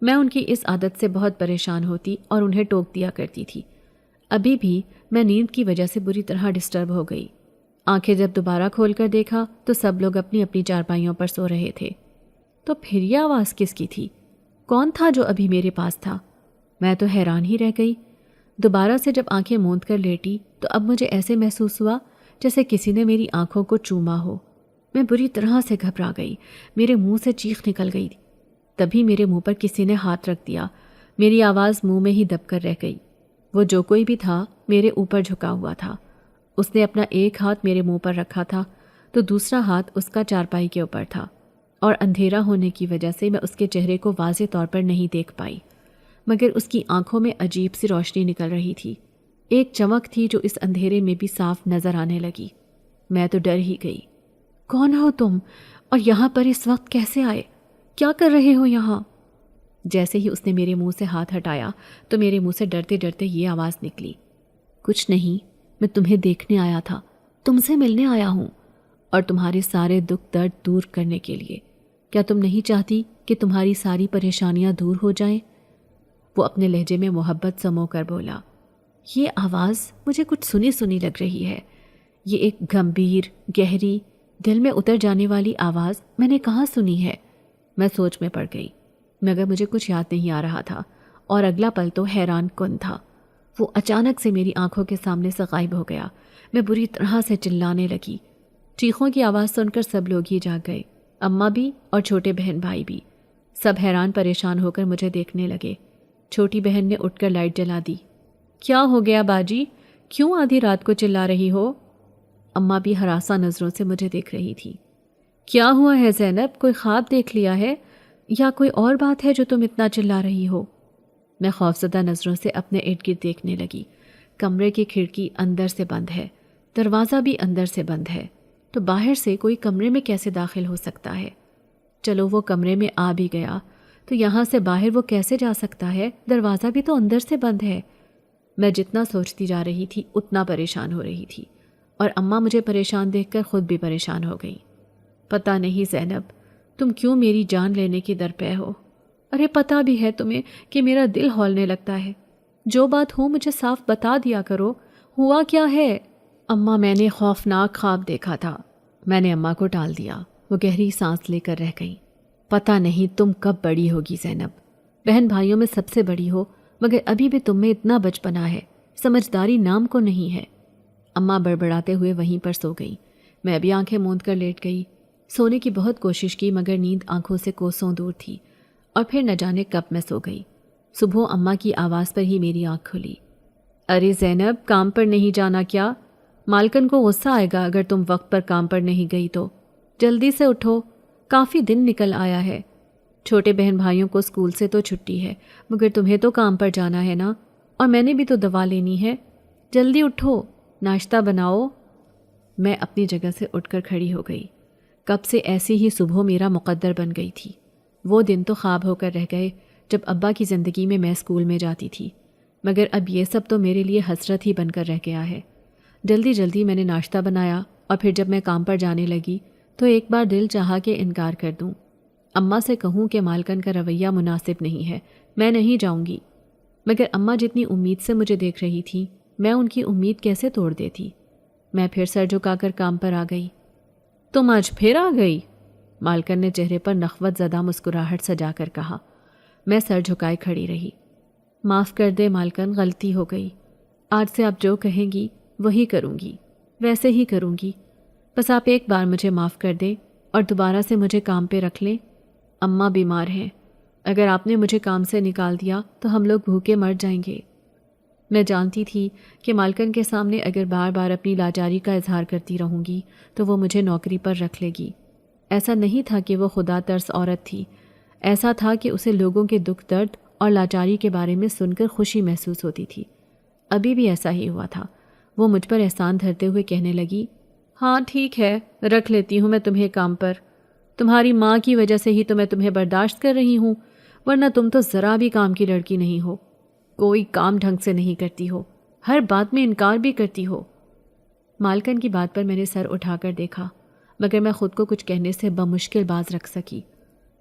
میں ان کی اس عادت سے بہت پریشان ہوتی اور انہیں ٹوک دیا کرتی تھی۔ ابھی بھی میں نیند کی وجہ سے بری طرح ڈسٹرب ہو گئی۔ آنکھیں جب دوبارہ کھول کر دیکھا تو سب لوگ اپنی اپنی چارپائیوں پر سو رہے تھے۔ تو پھر یہ آواز کس کی تھی؟ کون تھا جو ابھی میرے پاس تھا؟ میں تو حیران ہی رہ گئی۔ دوبارہ سے جب آنکھیں موند کر لیٹی تو اب مجھے ایسے محسوس ہوا جیسے کسی نے میری آنکھوں کو چوما ہو۔ میں بری طرح سے گھبرا گئی، میرے منہ سے چیخ نکل گئی۔ تبھی میرے منہ پر کسی نے ہاتھ رکھ دیا، میری آواز منہ میں ہی دب کر رہ گئی۔ وہ جو کوئی بھی تھا میرے اوپر جھکا ہوا تھا۔ اس نے اپنا ایک ہاتھ میرے منہ پر رکھا تھا تو دوسرا ہاتھ اس کا چارپائی کے اوپر تھا، اور اندھیرا ہونے کی وجہ سے میں اس کے چہرے کو واضح طور پر نہیں دیکھ پائی، مگر اس کی آنکھوں میں عجیب سی روشنی نکل رہی تھی، ایک چمک تھی جو اس اندھیرے میں بھی صاف نظر آنے لگی۔ میں تو ڈر ہی گئی۔ کون ہو تم؟ اور یہاں پر اس وقت کیسے آئے؟ کیا کر رہے ہو یہاں؟ جیسے ہی اس نے میرے منہ سے ہاتھ ہٹایا تو میرے منہ سے ڈرتے ڈرتے یہ آواز نکلی، کچھ نہیں، میں تمہیں دیکھنے آیا تھا، تم سے ملنے آیا ہوں، اور تمہارے سارے دکھ درد دور کرنے کے لیے۔ کیا تم نہیں چاہتی کہ تمہاری ساری پریشانیاں دور ہو جائیں؟ وہ اپنے لہجے میں محبت سمو کر بولا، یہ آواز مجھے کچھ سنی سنی لگ رہی ہے۔ یہ ایک گمبھیر، گہری، دل میں اتر جانے والی آواز میں نے کہاں سنی ہے؟ میں سوچ میں پڑ گئی، مگر مجھے کچھ یاد نہیں آ رہا تھا، اور اگلا پل تو حیران کن تھا۔ وہ اچانک سے میری آنکھوں کے سامنے سے غائب ہو گیا۔ میں بری طرح سے چلانے لگی۔ چیخوں کی آواز سن کر سب لوگ ہی جاگ گئے، اماں بھی اور چھوٹے بہن بھائی بھی۔ سب حیران پریشان ہو کر مجھے دیکھنے لگے۔ چھوٹی بہن نے اٹھ کر لائٹ جلا دی۔ کیا ہو گیا باجی؟ کیوں آدھی رات کو چلا رہی ہو؟ اماں بھی ہراساں نظروں سے مجھے دیکھ رہی تھی۔ کیا ہوا ہے زینب؟ کوئی خواب دیکھ لیا ہے یا کوئی اور بات ہے جو تم اتنا چلا رہی ہو؟ میں خوفزدہ نظروں سے اپنے ارد گرد دیکھنے لگی۔ کمرے کی کھڑکی اندر سے بند ہے، دروازہ بھی اندر سے بند ہے، تو باہر سے کوئی کمرے میں کیسے داخل ہو سکتا ہے؟ چلو وہ کمرے میں آ بھی گیا تو یہاں سے باہر وہ کیسے جا سکتا ہے؟ دروازہ بھی تو اندر سے بند ہے۔ میں جتنا سوچتی جا رہی تھی اتنا پریشان ہو رہی تھی، اور اماں مجھے پریشان دیکھ کر خود بھی پریشان ہو گئی۔ پتہ نہیں زینب، تم کیوں میری جان لینے کی درپے ہو؟ ارے پتہ بھی ہے تمہیں کہ میرا دل ہولنے لگتا ہے۔ جو بات ہو مجھے صاف بتا دیا کرو، ہوا کیا ہے؟ اماں، میں نے خوفناک خواب دیکھا تھا۔ میں نے اماں کو ٹال دیا۔ وہ گہری سانس لے کر رہ گئی۔ پتہ نہیں تم کب بڑی ہوگی زینب، بہن بھائیوں میں سب سے بڑی ہو، مگر ابھی بھی تم میں اتنا بچپنا ہے، سمجھداری نام کو نہیں ہے۔ اماں بڑبڑاتے ہوئے وہیں پر سو گئی۔ میں بھی آنکھیں موند کر لیٹ گئی۔ سونے کی بہت کوشش کی مگر نیند آنکھوں سے کوسوں دور تھی، اور پھر نہ جانے کب میں سو گئی۔ صبح اماں کی آواز پر ہی میری آنکھ کھلی۔ ارے زینب، کام پر نہیں جانا کیا؟ مالکن کو غصہ آئے گا اگر تم وقت پر کام پر نہیں گئی تو۔ جلدی سے اٹھو، کافی دن نکل آیا ہے۔ چھوٹے بہن بھائیوں کو اسکول سے تو چھٹی ہے، مگر تمہیں تو کام پر جانا ہے نا، اور میں نے بھی تو دوا لینی ہے۔ جلدی اٹھو، ناشتہ بناؤ۔ میں اپنی جگہ سے اٹھ کر کھڑی ہو گئی۔ کب سے ایسی ہی صبح میرا مقدر بن گئی تھی۔ وہ دن تو خواب ہو کر رہ گئے جب ابا کی زندگی میں اسکول میں جاتی تھی، مگر اب یہ سب تو میرے لیے حسرت ہی بن کر رہ گیا ہے۔ جلدی جلدی میں نے ناشتہ بنایا، اور پھر جب میں کام پر جانے لگی تو ایک بار دل چاہا کہ انکار کر دوں، اماں سے کہوں کہ مالکن کا رویہ مناسب نہیں ہے، میں نہیں جاؤں گی۔ مگر اماں جتنی امید سے مجھے دیکھ رہی تھی، میں ان کی امید کیسے توڑ دیتی؟ میں پھر سر جھکا کر کام پر آ گئی۔ تم آج پھر آ گئی؟ مالکن نے چہرے پر نخوت زدہ مسکراہٹ سجا کر کہا۔ میں سر جھکائے کھڑی رہی۔ معاف کر دے مالکن، غلطی ہو گئی۔ آج سے آپ جو کہیں گی وہی کروں گی، ویسے ہی کروں گی۔ بس آپ ایک بار مجھے معاف کر دیں اور دوبارہ سے مجھے کام پہ رکھ لیں۔ اماں بیمار ہیں، اگر آپ نے مجھے کام سے نکال دیا تو ہم لوگ بھوکے مر جائیں گے۔ میں جانتی تھی کہ مالکن کے سامنے اگر بار بار اپنی لاچاری کا اظہار کرتی رہوں گی تو وہ مجھے نوکری پر رکھ لے گی۔ ایسا نہیں تھا کہ وہ خدا ترس عورت تھی، ایسا تھا کہ اسے لوگوں کے دکھ درد اور لاچاری کے بارے میں سن کر خوشی محسوس ہوتی تھی۔ ابھی بھی ایسا ہی ہوا تھا۔ وہ مجھ پر احسان دھرتے ہوئے کہنے لگی، ہاں ٹھیک ہے، رکھ لیتی ہوں میں تمہیں کام پر۔ تمہاری ماں کی وجہ سے ہی تو میں تمہیں برداشت کر رہی ہوں، ورنہ تم تو ذرا بھی کام کی لڑکی نہیں ہو، کوئی کام ڈھنگ سے نہیں کرتی ہو، ہر بات میں انکار بھی کرتی ہو۔ مالکن کی بات پر میں نے سر اٹھا کر دیکھا، مگر میں خود کو کچھ کہنے سے بمشکل باز رکھ سکی۔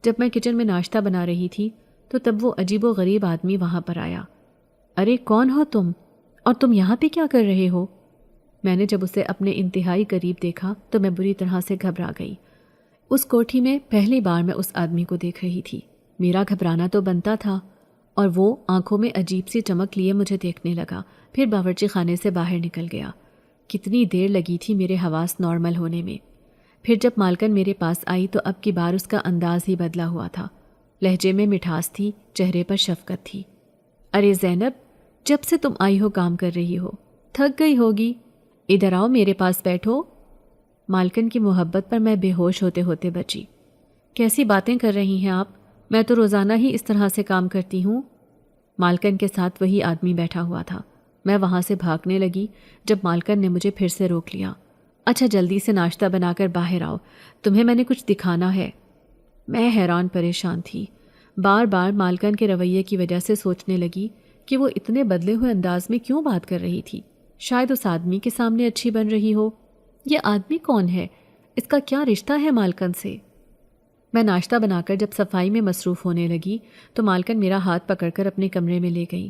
جب میں کچن میں ناشتہ بنا رہی تھی تو تب وہ عجیب و غریب آدمی وہاں پر آیا۔ ارے کون ہو تم؟ اور تم یہاں پہ کیا کر رہے ہو؟ میں نے جب اسے اپنے انتہائی قریب دیکھا تو میں بری طرح سے گھبرا گئی۔ اس کوٹھی میں پہلی بار میں اس آدمی کو دیکھ رہی تھی۔ میرا گھبرانا تو بنتا تھا، اور وہ آنکھوں میں عجیب سی چمک لیے مجھے دیکھنے لگا، پھر باورچی خانے سے باہر نکل گیا۔ کتنی دیر لگی تھی میرے حواس نارمل ہونے میں۔ پھر جب مالکن میرے پاس آئی تو اب کی بار اس کا انداز ہی بدلا ہوا تھا۔ لہجے میں مٹھاس تھی، چہرے پر شفقت تھی۔ ارے زینب، جب سے تم آئی ہو کام کر رہی ہو، تھک گئی ہوگی، ادھر آؤ میرے پاس بیٹھو۔ مالکن کی محبت پر میں بے ہوش ہوتے ہوتے بچی۔ کیسی باتیں کر رہی ہیں آپ؟ میں تو روزانہ ہی اس طرح سے کام کرتی ہوں۔ مالکن کے ساتھ وہی آدمی بیٹھا ہوا تھا۔ میں وہاں سے بھاگنے لگی جب مالکن نے مجھے پھر سے روک لیا۔ اچھا جلدی سے ناشتہ بنا کر باہر آؤ، تمہیں میں نے کچھ دکھانا ہے۔ میں حیران پریشان تھی۔ بار بار مالکن کے رویے کی وجہ سے سوچنے لگی کہ وہ اتنے بدلے ہوئے انداز میں کیوں بات کر رہی تھی۔ شاید اس آدمی کے سامنے اچھی بن رہی ہو۔ یہ آدمی کون ہے؟ اس کا کیا رشتہ ہے مالکن سے؟ میں ناشتہ بنا کر جب صفائی میں مصروف ہونے لگی تو مالکن میرا ہاتھ پکڑ کر اپنے کمرے میں لے گئی،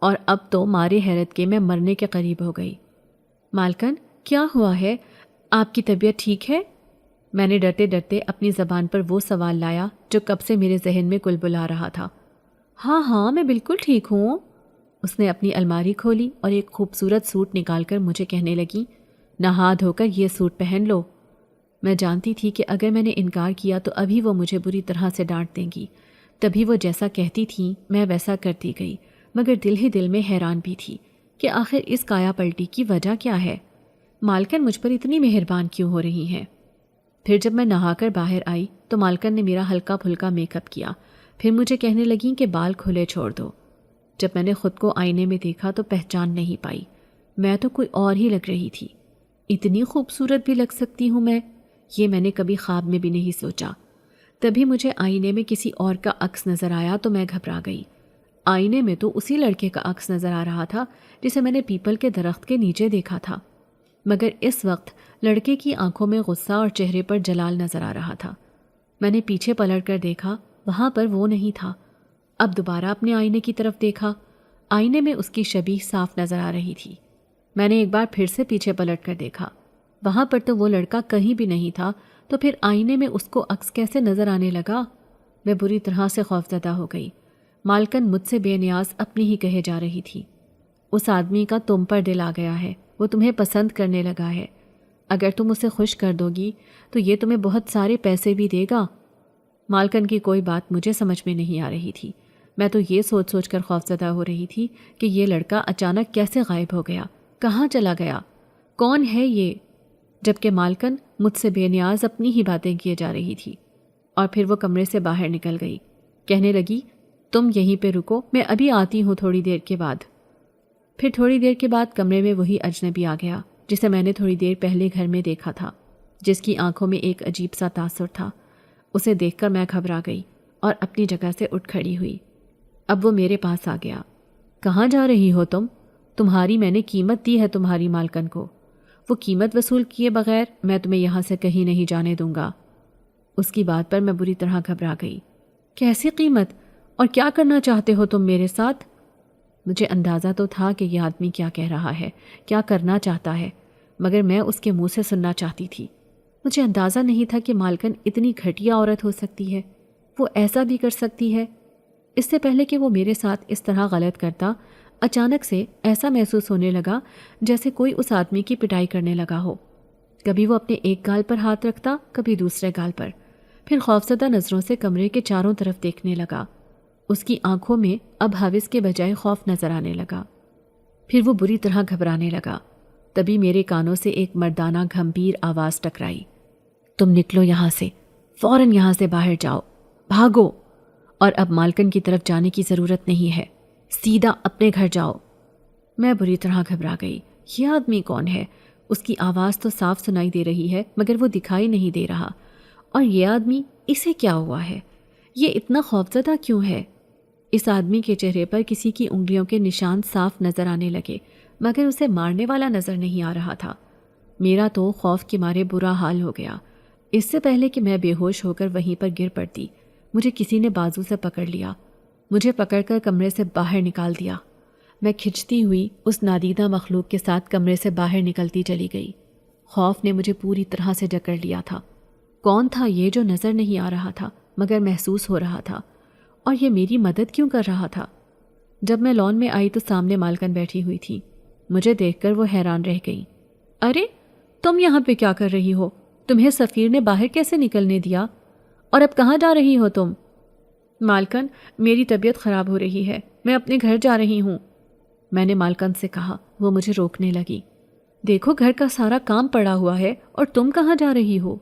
اور اب تو مارے حیرت کے میں مرنے کے قریب ہو گئی۔ مالکن، کیا ہوا ہے؟ آپ کی طبیعت ٹھیک ہے؟ میں نے ڈرتے ڈرتے اپنی زبان پر وہ سوال لایا جو کب سے میرے ذہن میں کلبلا رہا تھا۔ ہاں میں بالکل ٹھیک ہوں۔ اس نے اپنی الماری کھولی اور ایک خوبصورت سوٹ نکال کر مجھے کہنے لگی، نہا دھو کر یہ سوٹ پہن لو۔ میں جانتی تھی کہ اگر میں نے انکار کیا تو ابھی وہ مجھے بری طرح سے ڈانٹ دیں گی، تبھی وہ جیسا کہتی تھیں میں ویسا کرتی گئی، مگر دل ہی دل میں حیران بھی تھی کہ آخر اس کایا پلٹی کی وجہ کیا ہے؟ مالکن مجھ پر اتنی مہربان کیوں ہو رہی ہیں؟ پھر جب میں نہا کر باہر آئی تو مالکن نے میرا ہلکا پھلکا میک اپ کیا، پھر مجھے کہنے لگیں کہ بال کھلے چھوڑ دو۔ جب میں نے خود کو آئینے میں دیکھا تو پہچان نہیں پائی، میں تو کوئی اور ہی لگ رہی تھی۔ اتنی خوبصورت بھی لگ سکتی ہوں یہ میں نے کبھی خواب میں بھی نہیں سوچا۔ تبھی مجھے آئینے میں کسی اور کا عکس نظر آیا تو میں گھبرا گئی۔ آئینے میں تو اسی لڑکے کا عکس نظر آ رہا تھا جسے میں نے پیپل کے درخت کے نیچے دیکھا تھا، مگر اس وقت لڑکے کی آنکھوں میں غصہ اور چہرے پر جلال نظر آ رہا تھا۔ میں نے پیچھے پلٹ کر دیکھا، وہاں پر وہ نہیں تھا۔ اب دوبارہ اپنے آئینے کی طرف دیکھا، آئینے میں اس کی شبیہ صاف نظر آ رہی تھی۔ میں نے ایک بار پھر سے پیچھے پلٹ کر دیکھا، وہاں پر تو وہ لڑکا کہیں بھی نہیں تھا، تو پھر آئینے میں اس کو عکس کیسے نظر آنے لگا؟ میں بری طرح سے خوفزدہ ہو گئی۔ مالکن مجھ سے بے نیاز اپنی ہی کہے جا رہی تھی، اس آدمی کا تم پر دل آ گیا ہے، وہ تمہیں پسند کرنے لگا ہے، اگر تم اسے خوش کر دو گی تو یہ تمہیں بہت سارے پیسے بھی دے گا۔ مالکن کی کوئی بات مجھے سمجھ میں نہیں آ رہی تھی، میں تو یہ سوچ سوچ کر خوفزدہ ہو رہی تھی کہ یہ لڑکا اچانک کیسے غائب ہو گیا، کہاں چلا گیا، کون ہے یہ؟ جبکہ مالکن مجھ سے بے نیاز اپنی ہی باتیں کیے جا رہی تھی، اور پھر وہ کمرے سے باہر نکل گئی، کہنے لگی، تم یہیں پہ رکو، میں ابھی آتی ہوں تھوڑی دیر کے بعد۔ پھر تھوڑی دیر کے بعد کمرے میں وہی اجنبی آ گیا جسے میں نے تھوڑی دیر پہلے گھر میں دیکھا تھا، جس کی آنکھوں میں ایک عجیب سا تاثر تھا۔ اسے دیکھ کر میں گھبرا گئی اور اپنی جگہ سے اٹھ کھڑی ہوئی۔ اب وہ میرے پاس آ گیا۔ کہاں جا رہی ہو تم؟ تمہاری میں نے قیمت دی ہے تمہاری مالکن کو، وہ قیمت وصول کیے بغیر میں تمہیں یہاں سے کہیں نہیں جانے دوں گا۔ اس کی بات پر میں بری طرح گھبرا گئی۔ کیسی قیمت؟ اور کیا کرنا چاہتے ہو تم میرے ساتھ؟ مجھے اندازہ تو تھا کہ یہ آدمی کیا کہہ رہا ہے، کیا کرنا چاہتا ہے، مگر میں اس کے منہ سے سننا چاہتی تھی۔ مجھے اندازہ نہیں تھا کہ مالکن اتنی گھٹیا عورت ہو سکتی ہے، وہ ایسا بھی کر سکتی ہے۔ اس سے پہلے کہ وہ میرے ساتھ اس طرح غلط کرتا، اچانک سے ایسا محسوس ہونے لگا جیسے کوئی اس آدمی کی پٹائی کرنے لگا ہو۔ کبھی وہ اپنے ایک گال پر ہاتھ رکھتا، کبھی دوسرے گال پر، پھر خوفزدہ نظروں سے کمرے کے چاروں طرف دیکھنے لگا۔ اس کی آنکھوں میں اب ہوس کے بجائے خوف نظر آنے لگا۔ پھر وہ بری طرح گھبرانے لگا۔ تبھی میرے کانوں سے ایک مردانہ گھمبیر آواز ٹکرائی، تم نکلو یہاں سے، فوراً یہاں سے باہر جاؤ، بھاگو، اور اب مالکن کی طرف جانے کی ضرورت نہیں ہے، سیدھا اپنے گھر جاؤ۔ میں بری طرح گھبرا گئی۔ یہ آدمی کون ہے؟ اس کی آواز تو صاف سنائی دے رہی ہے مگر وہ دکھائی نہیں دے رہا، اور یہ آدمی، اسے کیا ہوا ہے؟ یہ اتنا خوفزدہ کیوں ہے؟ اس آدمی کے چہرے پر کسی کی انگلیوں کے نشان صاف نظر آنے لگے، مگر اسے مارنے والا نظر نہیں آ رہا تھا۔ میرا تو خوف کے مارے برا حال ہو گیا۔ اس سے پہلے کہ میں بے ہوش ہو کر وہیں پر گر پڑتی، مجھے کسی نے بازو سے پکڑ لیا، مجھے پکڑ کر کمرے سے باہر نکال دیا۔ میں کھنچتی ہوئی اس نادیدہ مخلوق کے ساتھ کمرے سے باہر نکلتی چلی گئی۔ خوف نے مجھے پوری طرح سے جکڑ لیا تھا۔ کون تھا یہ جو نظر نہیں آ رہا تھا مگر محسوس ہو رہا تھا، اور یہ میری مدد کیوں کر رہا تھا؟ جب میں لان میں آئی تو سامنے مالکن بیٹھی ہوئی تھی۔ مجھے دیکھ کر وہ حیران رہ گئی۔ ارے تم یہاں پہ کیا کر رہی ہو؟ تمہیں سفیر نے باہر کیسے نکلنے دیا؟ اور اب کہاں جا رہی ہو تم؟ مالکن، میری طبیعت خراب ہو رہی ہے، میں اپنے گھر جا رہی ہوں، میں نے مالکن سے کہا۔ وہ مجھے روکنے لگی۔ دیکھو گھر کا سارا کام پڑا ہوا ہے اور تم کہاں جا رہی ہو؟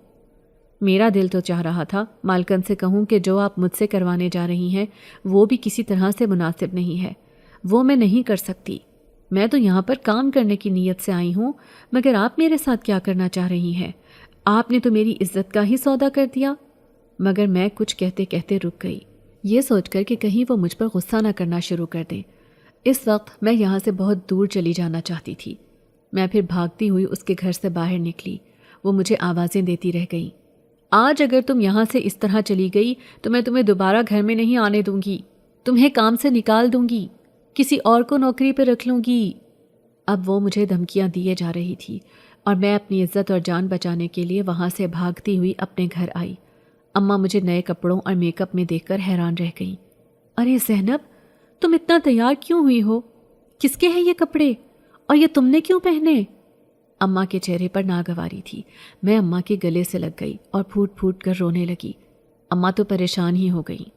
میرا دل تو چاہ رہا تھا مالکن سے کہوں کہ جو آپ مجھ سے کروانے جا رہی ہیں وہ بھی کسی طرح سے مناسب نہیں ہے، وہ میں نہیں کر سکتی، میں تو یہاں پر کام کرنے کی نیت سے آئی ہوں، مگر آپ میرے ساتھ کیا کرنا چاہ رہی ہیں؟ آپ نے تو میری عزت کا ہی سودا کر دیا۔ مگر میں کچھ کہتے کہتے رک گئی، یہ سوچ کر کہ کہیں وہ مجھ پر غصہ نہ کرنا شروع کر دیں۔ اس وقت میں یہاں سے بہت دور چلی جانا چاہتی تھی۔ میں پھر بھاگتی ہوئی اس کے گھر سے باہر نکلی۔ وہ مجھے آوازیں دیتی رہ گئی، آج اگر تم یہاں سے اس طرح چلی گئی تو میں تمہیں دوبارہ گھر میں نہیں آنے دوں گی، تمہیں کام سے نکال دوں گی، کسی اور کو نوکری پہ رکھ لوں گی۔ اب وہ مجھے دھمکیاں دیے جا رہی تھی اور میں اپنی عزت اور جان بچانے کے لیے وہاں سے بھاگتی ہوئی اپنے گھر آئی۔ اماں مجھے نئے کپڑوں اور میک اپ میں دیکھ کر حیران رہ گئیں۔ ارے زینب، تم اتنا تیار کیوں ہوئی ہو؟ کس کے ہیں یہ کپڑے اور یہ تم نے کیوں پہنے؟ اماں کے چہرے پر ناگواری تھی۔ میں اماں کے گلے سے لگ گئی اور پھوٹ پھوٹ کر رونے لگی۔ اماں تو پریشان ہی ہو گئیں۔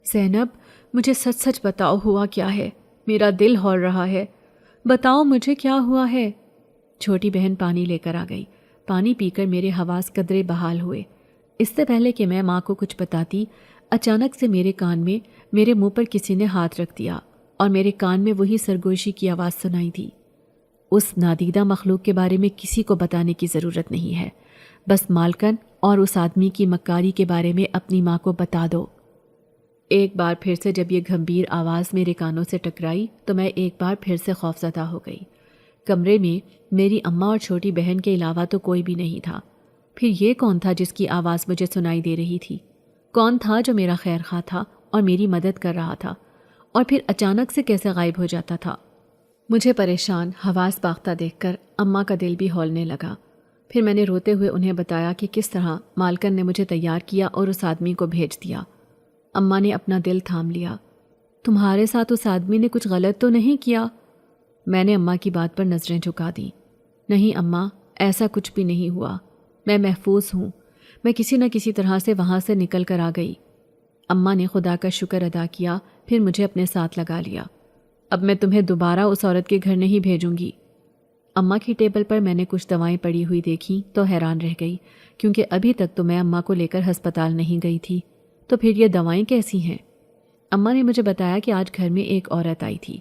زینب، مجھے سچ سچ بتاؤ، ہوا کیا ہے؟ میرا دل ہول رہا ہے، بتاؤ مجھے کیا ہوا ہے؟ چھوٹی بہن پانی لے کر آ گئی۔ پانی پی کر میرے حواس قدرے بحال ہوئے۔ اس سے پہلے کہ میں ماں کو کچھ بتاتی، اچانک سے میرے کان میں، میرے منہ پر کسی نے ہاتھ رکھ دیا اور میرے کان میں وہی سرگوشی کی آواز سنائی دی۔ اس نادیدہ مخلوق کے بارے میں کسی کو بتانے کی ضرورت نہیں ہے، بس مالکن اور اس آدمی کی مکاری کے بارے میں اپنی ماں کو بتا دو۔ ایک بار پھر سے جب یہ گھمبیر آواز میرے کانوں سے ٹکرائی تو میں ایک بار پھر سے خوفزدہ ہو گئی۔ کمرے میں میری اماں اور چھوٹی بہن کے علاوہ تو کوئی بھی نہیں تھا۔ پھر یہ کون تھا جس کی آواز مجھے سنائی دے رہی تھی؟ کون تھا جو میرا خیر خواہ تھا اور میری مدد کر رہا تھا اور پھر اچانک سے کیسے غائب ہو جاتا تھا؟ مجھے پریشان، حواس باختہ دیکھ کر اماں کا دل بھی ہولنے لگا۔ پھر میں نے روتے ہوئے انہیں بتایا کہ کس طرح مالکن نے مجھے تیار کیا اور اس آدمی کو بھیج دیا۔ اماں نے اپنا دل تھام لیا۔ تمہارے ساتھ اس آدمی نے کچھ غلط تو نہیں کیا؟ میں نے اماں کی بات پر نظریں جھکا دیں۔ نہیں اماں، ایسا کچھ بھی نہیں ہوا، میں محفوظ ہوں، میں کسی نہ کسی طرح سے وہاں سے نکل کر آ گئی۔ اماں نے خدا کا شکر ادا کیا، پھر مجھے اپنے ساتھ لگا لیا۔ اب میں تمہیں دوبارہ اس عورت کے گھر نہیں بھیجوں گی۔ اماں کی ٹیبل پر میں نے کچھ دوائیں پڑی ہوئی دیکھیں تو حیران رہ گئی، کیونکہ ابھی تک تو میں اماں کو لے کر ہسپتال نہیں گئی تھی، تو پھر یہ دوائیں کیسی ہیں؟ اماں نے مجھے بتایا کہ آج گھر میں ایک عورت آئی تھی۔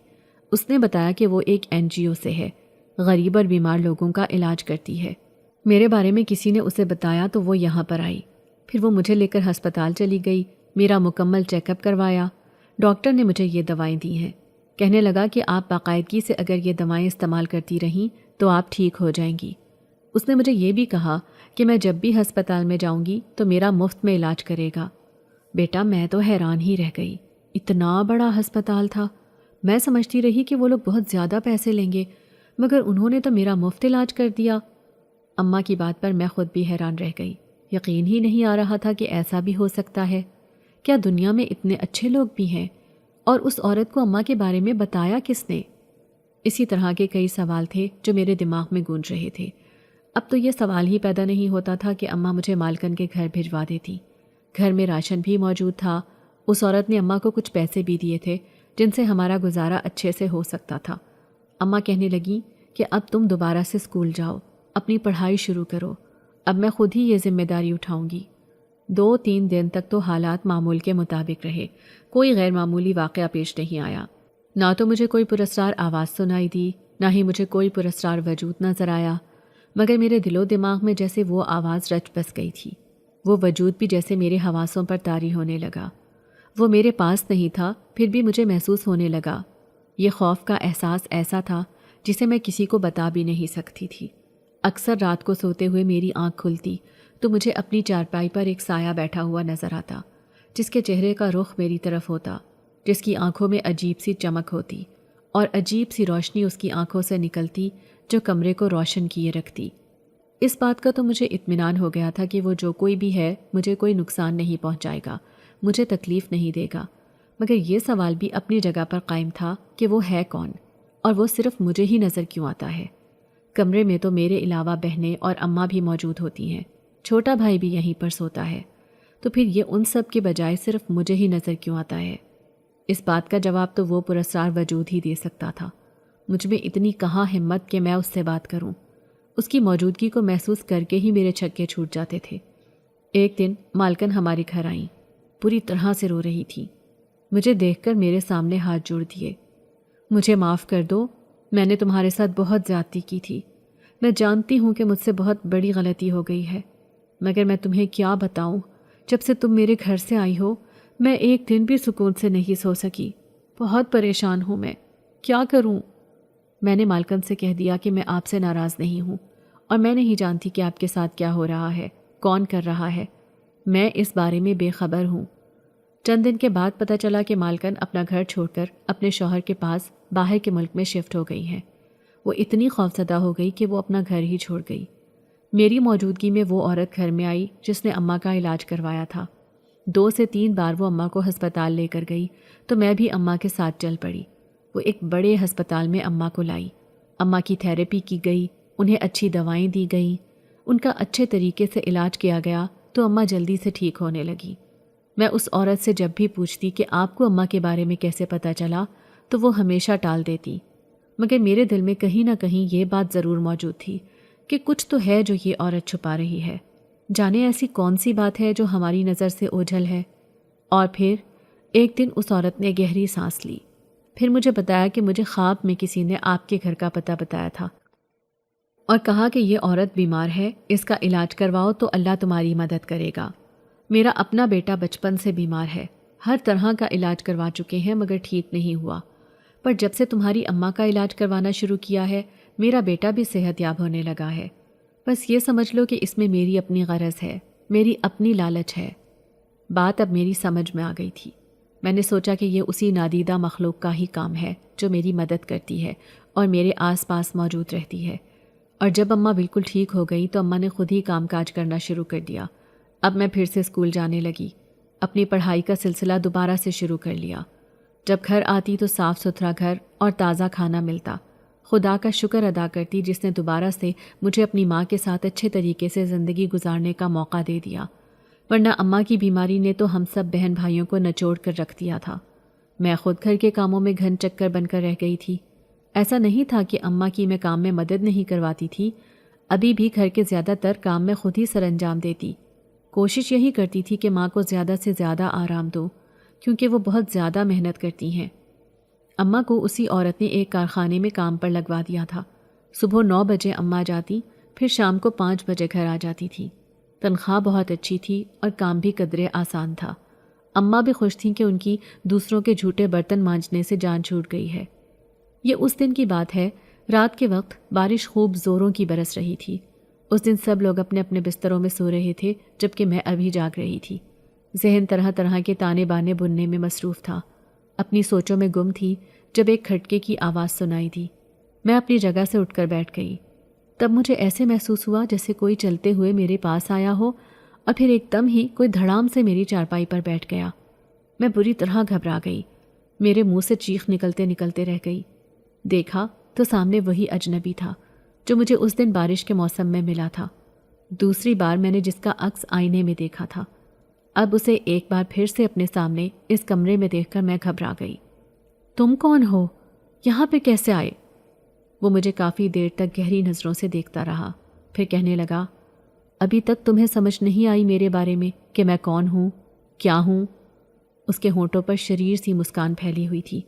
اس نے بتایا کہ وہ ایک NGO سے ہے، غریب اور بیمار لوگوں کا علاج کرتی ہے۔ میرے بارے میں کسی نے اسے بتایا تو وہ یہاں پر آئی، پھر وہ مجھے لے کر ہسپتال چلی گئی، میرا مکمل چیک اپ کروایا۔ ڈاکٹر نے مجھے یہ دوائیں دی ہیں، کہنے لگا کہ آپ باقاعدگی سے اگر یہ دوائیں استعمال کرتی رہیں تو آپ ٹھیک ہو جائیں گی۔ اس نے مجھے یہ بھی کہا کہ میں جب بھی ہسپتال میں جاؤں گی تو میرا مفت میں علاج کرے گا۔ بیٹا، میں تو حیران ہی رہ گئی، اتنا بڑا ہسپتال تھا۔ میں سمجھتی رہی کہ وہ لوگ بہت زیادہ پیسے لیں گے، مگر انہوں نے تو میرا مفت علاج کر دیا۔ اماں کی بات پر میں خود بھی حیران رہ گئی، یقین ہی نہیں آ رہا تھا کہ ایسا بھی ہو سکتا ہے۔ کیا دنیا میں اتنے اچھے لوگ بھی ہیں؟ اور اس عورت کو اماں کے بارے میں بتایا کس نے؟ اسی طرح کے کئی سوال تھے جو میرے دماغ میں گونج رہے تھے۔ اب تو یہ سوال ہی پیدا نہیں ہوتا تھا کہ اماں مجھے مالکن کے گھر بھجوا دیتی۔ گھر میں راشن بھی موجود تھا، اس عورت نے اماں کو کچھ پیسے بھی دیے تھے جن سے ہمارا گزارا اچھے سے ہو سکتا تھا۔ اماں کہنے لگی کہ اب تم دوبارہ سے اسکول جاؤ، اپنی پڑھائی شروع کرو، اب میں خود ہی یہ ذمہ داری اٹھاؤں گی۔ 2-3 دن تک تو حالات معمول کے مطابق رہے، کوئی غیر معمولی واقعہ پیش نہیں آیا۔ نہ تو مجھے کوئی پراسرار آواز سنائی دی، نہ ہی مجھے کوئی پراسرار وجود نظر آیا، مگر میرے دل و دماغ میں جیسے وہ آواز رچ بس گئی تھی۔ وہ وجود بھی جیسے میرے حواسوں پر طاری ہونے لگا۔ وہ میرے پاس نہیں تھا، پھر بھی مجھے محسوس ہونے لگا۔ یہ خوف کا احساس ایسا تھا جسے میں کسی کو بتا بھی نہیں سکتی تھی۔ اکثر رات کو سوتے ہوئے میری آنکھ کھلتی تو مجھے اپنی چارپائی پر ایک سایہ بیٹھا ہوا نظر آتا، جس کے چہرے کا رخ میری طرف ہوتا، جس کی آنکھوں میں عجیب سی چمک ہوتی اور عجیب سی روشنی اس کی آنکھوں سے نکلتی جو کمرے کو روشن کیے رکھتی۔ اس بات کا تو مجھے اطمینان ہو گیا تھا کہ وہ جو کوئی بھی ہے مجھے کوئی نقصان نہیں پہنچائے گا، مجھے تکلیف نہیں دے گا، مگر یہ سوال بھی اپنی جگہ پر قائم تھا کہ وہ ہے کون اور وہ صرف مجھے ہی نظر کیوں آتا ہے؟ کمرے میں تو میرے علاوہ بہنیں اور اماں بھی موجود ہوتی ہیں، چھوٹا بھائی بھی یہیں پر سوتا ہے، تو پھر یہ ان سب کے بجائے صرف مجھے ہی نظر کیوں آتا ہے؟ اس بات کا جواب تو وہ پراسرار وجود ہی دے سکتا تھا۔ مجھ میں اتنی کہاں ہمت کہ میں اس سے بات کروں، اس کی موجودگی کو محسوس کر کے ہی میرے چھکے چھوٹ جاتے تھے۔ ایک دن مالکن ہمارے گھر آئیں، پوری طرح سے رو رہی تھی۔ مجھے دیکھ کر میرے سامنے ہاتھ جوڑ دیے۔ مجھے معاف کر دو، میں نے تمہارے ساتھ بہت زیادتی کی تھی، میں جانتی ہوں کہ مجھ سے بہت بڑی غلطی ہو گئی ہے، مگر میں تمہیں کیا بتاؤں، جب سے تم میرے گھر سے آئی ہو میں ایک دن بھی سکون سے نہیں سو سکی، بہت پریشان ہوں، میں کیا کروں؟ میں نے مالکن سے کہہ دیا کہ میں آپ سے ناراض نہیں ہوں اور میں نہیں جانتی کہ آپ کے ساتھ کیا ہو رہا ہے، کون کر رہا ہے، میں اس بارے میں بے خبر ہوں۔ چند دن کے بعد پتہ چلا کہ مالکن اپنا گھر چھوڑ کر اپنے شوہر کے پاس باہر کے ملک میں شفٹ ہو گئی ہیں۔ وہ اتنی خوفزدہ ہو گئی کہ وہ اپنا گھر ہی چھوڑ گئی۔ میری موجودگی میں وہ عورت گھر میں آئی جس نے اماں کا علاج کروایا تھا۔ 2 سے 3 بار وہ اماں کو ہسپتال لے کر گئی تو میں بھی اماں کے ساتھ چل پڑی۔ وہ ایک بڑے ہسپتال میں اماں کو لائی۔ اماں کی تھیراپی کی گئی، انہیں اچھی دوائیں دی گئیں، ان کا اچھے طریقے سے علاج کیا گیا تو اماں جلدی سے ٹھیک ہونے لگی۔ میں اس عورت سے جب بھی پوچھتی کہ آپ کو اماں کے بارے میں کیسے پتہ چلا تو وہ ہمیشہ ٹال دیتی، مگر میرے دل میں کہیں نہ کہیں یہ بات ضرور موجود تھی کہ کچھ تو ہے جو یہ عورت چھپا رہی ہے۔ جانے ایسی کون سی بات ہے جو ہماری نظر سے اوجھل ہے۔ اور پھر ایک دن اس عورت نے گہری سانس لی، پھر مجھے بتایا کہ مجھے خواب میں کسی نے آپ کے گھر کا پتہ بتایا تھا اور کہا کہ یہ عورت بیمار ہے، اس کا علاج کرواؤ تو اللہ تمہاری مدد کرے گا۔ میرا اپنا بیٹا بچپن سے بیمار ہے، ہر طرح کا علاج کروا چکے ہیں مگر ٹھیک نہیں ہوا، پر جب سے تمہاری اماں کا علاج کروانا شروع کیا ہے میرا بیٹا بھی صحت یاب ہونے لگا ہے۔ بس یہ سمجھ لو کہ اس میں میری اپنی غرض ہے، میری اپنی لالچ ہے۔ بات اب میری سمجھ میں آ گئی تھی۔ میں نے سوچا کہ یہ اسی نادیدہ مخلوق کا ہی کام ہے جو میری مدد کرتی ہے اور میرے آس پاس موجود رہتی ہے۔ اور جب اماں بالکل ٹھیک ہو گئی تو اماں نے خود ہی کام کاج کرنا شروع کر دیا۔ اب میں پھر سے اسکول جانے لگی، اپنی پڑھائی کا سلسلہ دوبارہ سے شروع کر لیا۔ جب گھر آتی تو صاف ستھرا گھر اور تازہ کھانا ملتا۔ خدا کا شکر ادا کرتی جس نے دوبارہ سے مجھے اپنی ماں کے ساتھ اچھے طریقے سے زندگی گزارنے کا موقع دے دیا، ورنہ اماں کی بیماری نے تو ہم سب بہن بھائیوں کو نچوڑ کر رکھ دیا تھا۔ میں خود گھر کے کاموں میں گھن چکر بن کر رہ گئی تھی۔ ایسا نہیں تھا کہ اماں کی میں کام میں مدد نہیں کرواتی تھی، ابھی بھی گھر کے زیادہ تر کام میں خود ہی سر انجام دیتی۔ کوشش یہی کرتی تھی کہ ماں کو زیادہ سے زیادہ آرام دو، کیونکہ وہ بہت زیادہ محنت کرتی ہیں۔ اماں کو اسی عورت نے ایک کارخانے میں کام پر لگوا دیا تھا۔ صبح 9 بجے اماں جاتی، پھر شام کو 5 بجے گھر آ جاتی تھی۔ تنخواہ بہت اچھی تھی اور کام بھی قدرے آسان تھا۔ اماں بھی خوش تھیں کہ ان کی دوسروں کے جھوٹے برتن مانجنے سے جان چھوٹ گئی ہے۔ یہ اس دن کی بات ہے، رات کے وقت بارش خوب زوروں کی برس رہی تھی۔ اس دن سب لوگ اپنے اپنے بستروں میں سو رہے تھے جبکہ میں ابھی جاگ رہی تھی۔ ذہن طرح طرح کے تانے بانے بننے میں مصروف تھا۔ اپنی سوچوں میں گم تھی جب ایک کھٹکے کی آواز سنائی دی۔ میں اپنی جگہ سے اٹھ کر بیٹھ گئی۔ تب مجھے ایسے محسوس ہوا جیسے کوئی چلتے ہوئے میرے پاس آیا ہو اور پھر ایک دم ہی کوئی دھڑام سے میری چارپائی پر بیٹھ گیا۔ میں بری طرح گھبرا گئی، میرے منہ سے چیخ نکلتے نکلتے رہ گئی۔ دیکھا تو سامنے وہی اجنبی تھا جو مجھے اس دن بارش کے موسم میں ملا تھا۔ دوسری بار میں نے جس کا عکس آئینے میں دیکھا تھا، اب اسے ایک بار پھر سے اپنے سامنے اس کمرے میں دیکھ کر میں گھبرا گئی۔ تم کون ہو؟ یہاں پہ کیسے آئے؟ وہ مجھے کافی دیر تک گہری نظروں سے دیکھتا رہا، پھر کہنے لگا، ابھی تک تمہیں سمجھ نہیں آئی میرے بارے میں کہ میں کون ہوں، کیا ہوں؟ اس کے ہونٹوں پر شریر سی مسکان پھیلی ہوئی تھی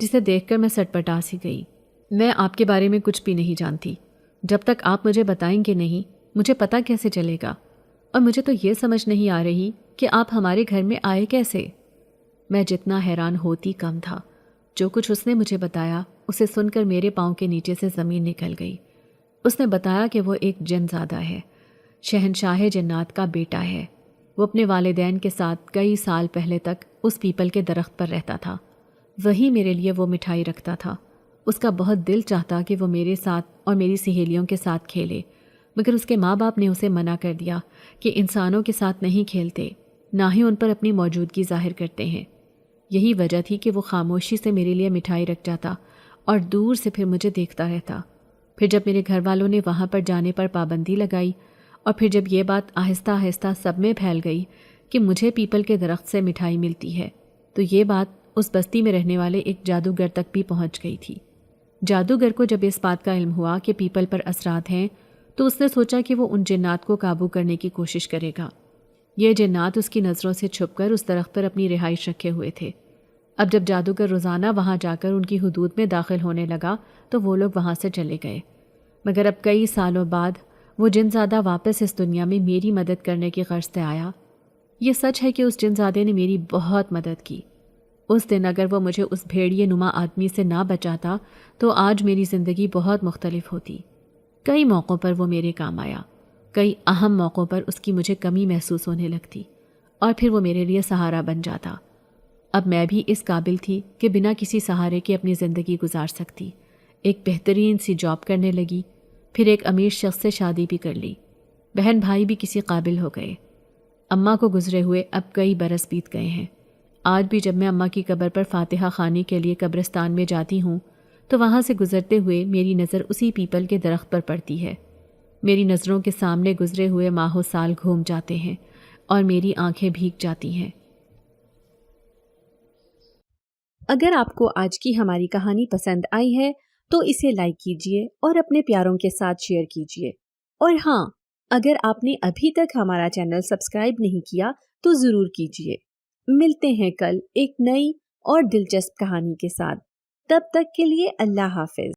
جسے دیکھ کر میں سٹپٹا سی گئی۔ میں آپ کے بارے میں کچھ بھی نہیں جانتی۔ جب تک آپ مجھے بتائیں گے نہیں مجھے پتہ کیسے چلے گا؟ اور مجھے تو یہ سمجھ نہیں آ رہی کہ آپ ہمارے گھر میں آئے کیسے؟ میں جتنا حیران ہوتی کم تھا۔ جو کچھ اس نے مجھے بتایا اسے سن کر میرے پاؤں کے نیچے سے زمین نکل گئی۔ اس نے بتایا کہ وہ ایک جن زادہ ہے، شہنشاہ جنات کا بیٹا ہے۔ وہ اپنے والدین کے ساتھ کئی سال پہلے تک اس پیپل کے درخت پر رہتا تھا۔ وہی میرے لیے وہ مٹھائی رکھتا تھا۔ اس کا بہت دل چاہتا کہ وہ میرے ساتھ اور میری سہیلیوں کے ساتھ کھیلے، مگر اس کے ماں باپ نے اسے منع کر دیا کہ انسانوں کے ساتھ نہیں کھیلتے، نہ ہی ان پر اپنی موجودگی ظاہر کرتے ہیں۔ یہی وجہ تھی کہ وہ خاموشی سے میرے لیے مٹھائی رکھ جاتا اور دور سے پھر مجھے دیکھتا رہتا۔ پھر جب میرے گھر والوں نے وہاں پر جانے پر پابندی لگائی اور پھر جب یہ بات آہستہ آہستہ سب میں پھیل گئی کہ مجھے پیپل کے درخت سے مٹھائی ملتی ہے، تو یہ بات اس بستی میں رہنے والے ایک جادوگر تک بھی پہنچ گئی تھی۔ جادوگر کو جب اس بات کا علم ہوا کہ پیپل پر اثرات ہیں تو اس نے سوچا کہ وہ ان جنات کو قابو کرنے کی کوشش کرے گا۔ یہ جنات اس کی نظروں سے چھپ کر اس درخت پر اپنی رہائش رکھے ہوئے تھے۔ اب جب جادوگر روزانہ وہاں جا کر ان کی حدود میں داخل ہونے لگا تو وہ لوگ وہاں سے چلے گئے، مگر اب کئی سالوں بعد وہ جنزادہ واپس اس دنیا میں میری مدد کرنے کی غرض سے آیا۔ یہ سچ ہے کہ اس جنزادے نے میری بہت مدد کی۔ اس دن اگر وہ مجھے اس بھیڑیے نما آدمی سے نہ بچاتا تو آج میری زندگی بہت مختلف ہوتی۔ کئی موقعوں پر وہ میرے کام آیا، کئی اہم موقعوں پر اس کی مجھے کمی محسوس ہونے لگتی، اور پھر وہ میرے لیے سہارا بن جاتا۔ اب میں بھی اس قابل تھی کہ بنا کسی سہارے کے اپنی زندگی گزار سکتی۔ ایک بہترین سی جاب کرنے لگی، پھر ایک امیر شخص سے شادی بھی کر لی، بہن بھائی بھی کسی قابل ہو گئے۔ اماں کو گزرے ہوئے اب کئی برس بیت گئے ہیں۔ آج بھی جب میں اماں کی قبر پر فاتحہ خوانی کے لیے قبرستان میں جاتی ہوں تو وہاں سے گزرتے ہوئے میری نظر اسی پیپل کے درخت پر پڑتی ہے۔ میری نظروں کے سامنے گزرے ہوئے ماہ و سال گھوم جاتے ہیں اور میری آنکھیں بھیگ جاتی ہیں۔
اگر آپ کو آج کی ہماری کہانی پسند آئی ہے تو اسے لائک کیجیے اور اپنے پیاروں کے ساتھ شیئر کیجیے، اور ہاں، اگر آپ نے ابھی تک ہمارا چینل سبسکرائب نہیں کیا تو ضرور کیجیے۔ ملتے ہیں کل ایک نئی اور دلچسپ کہانی کے ساتھ، تب تک کے لیے اللہ حافظ۔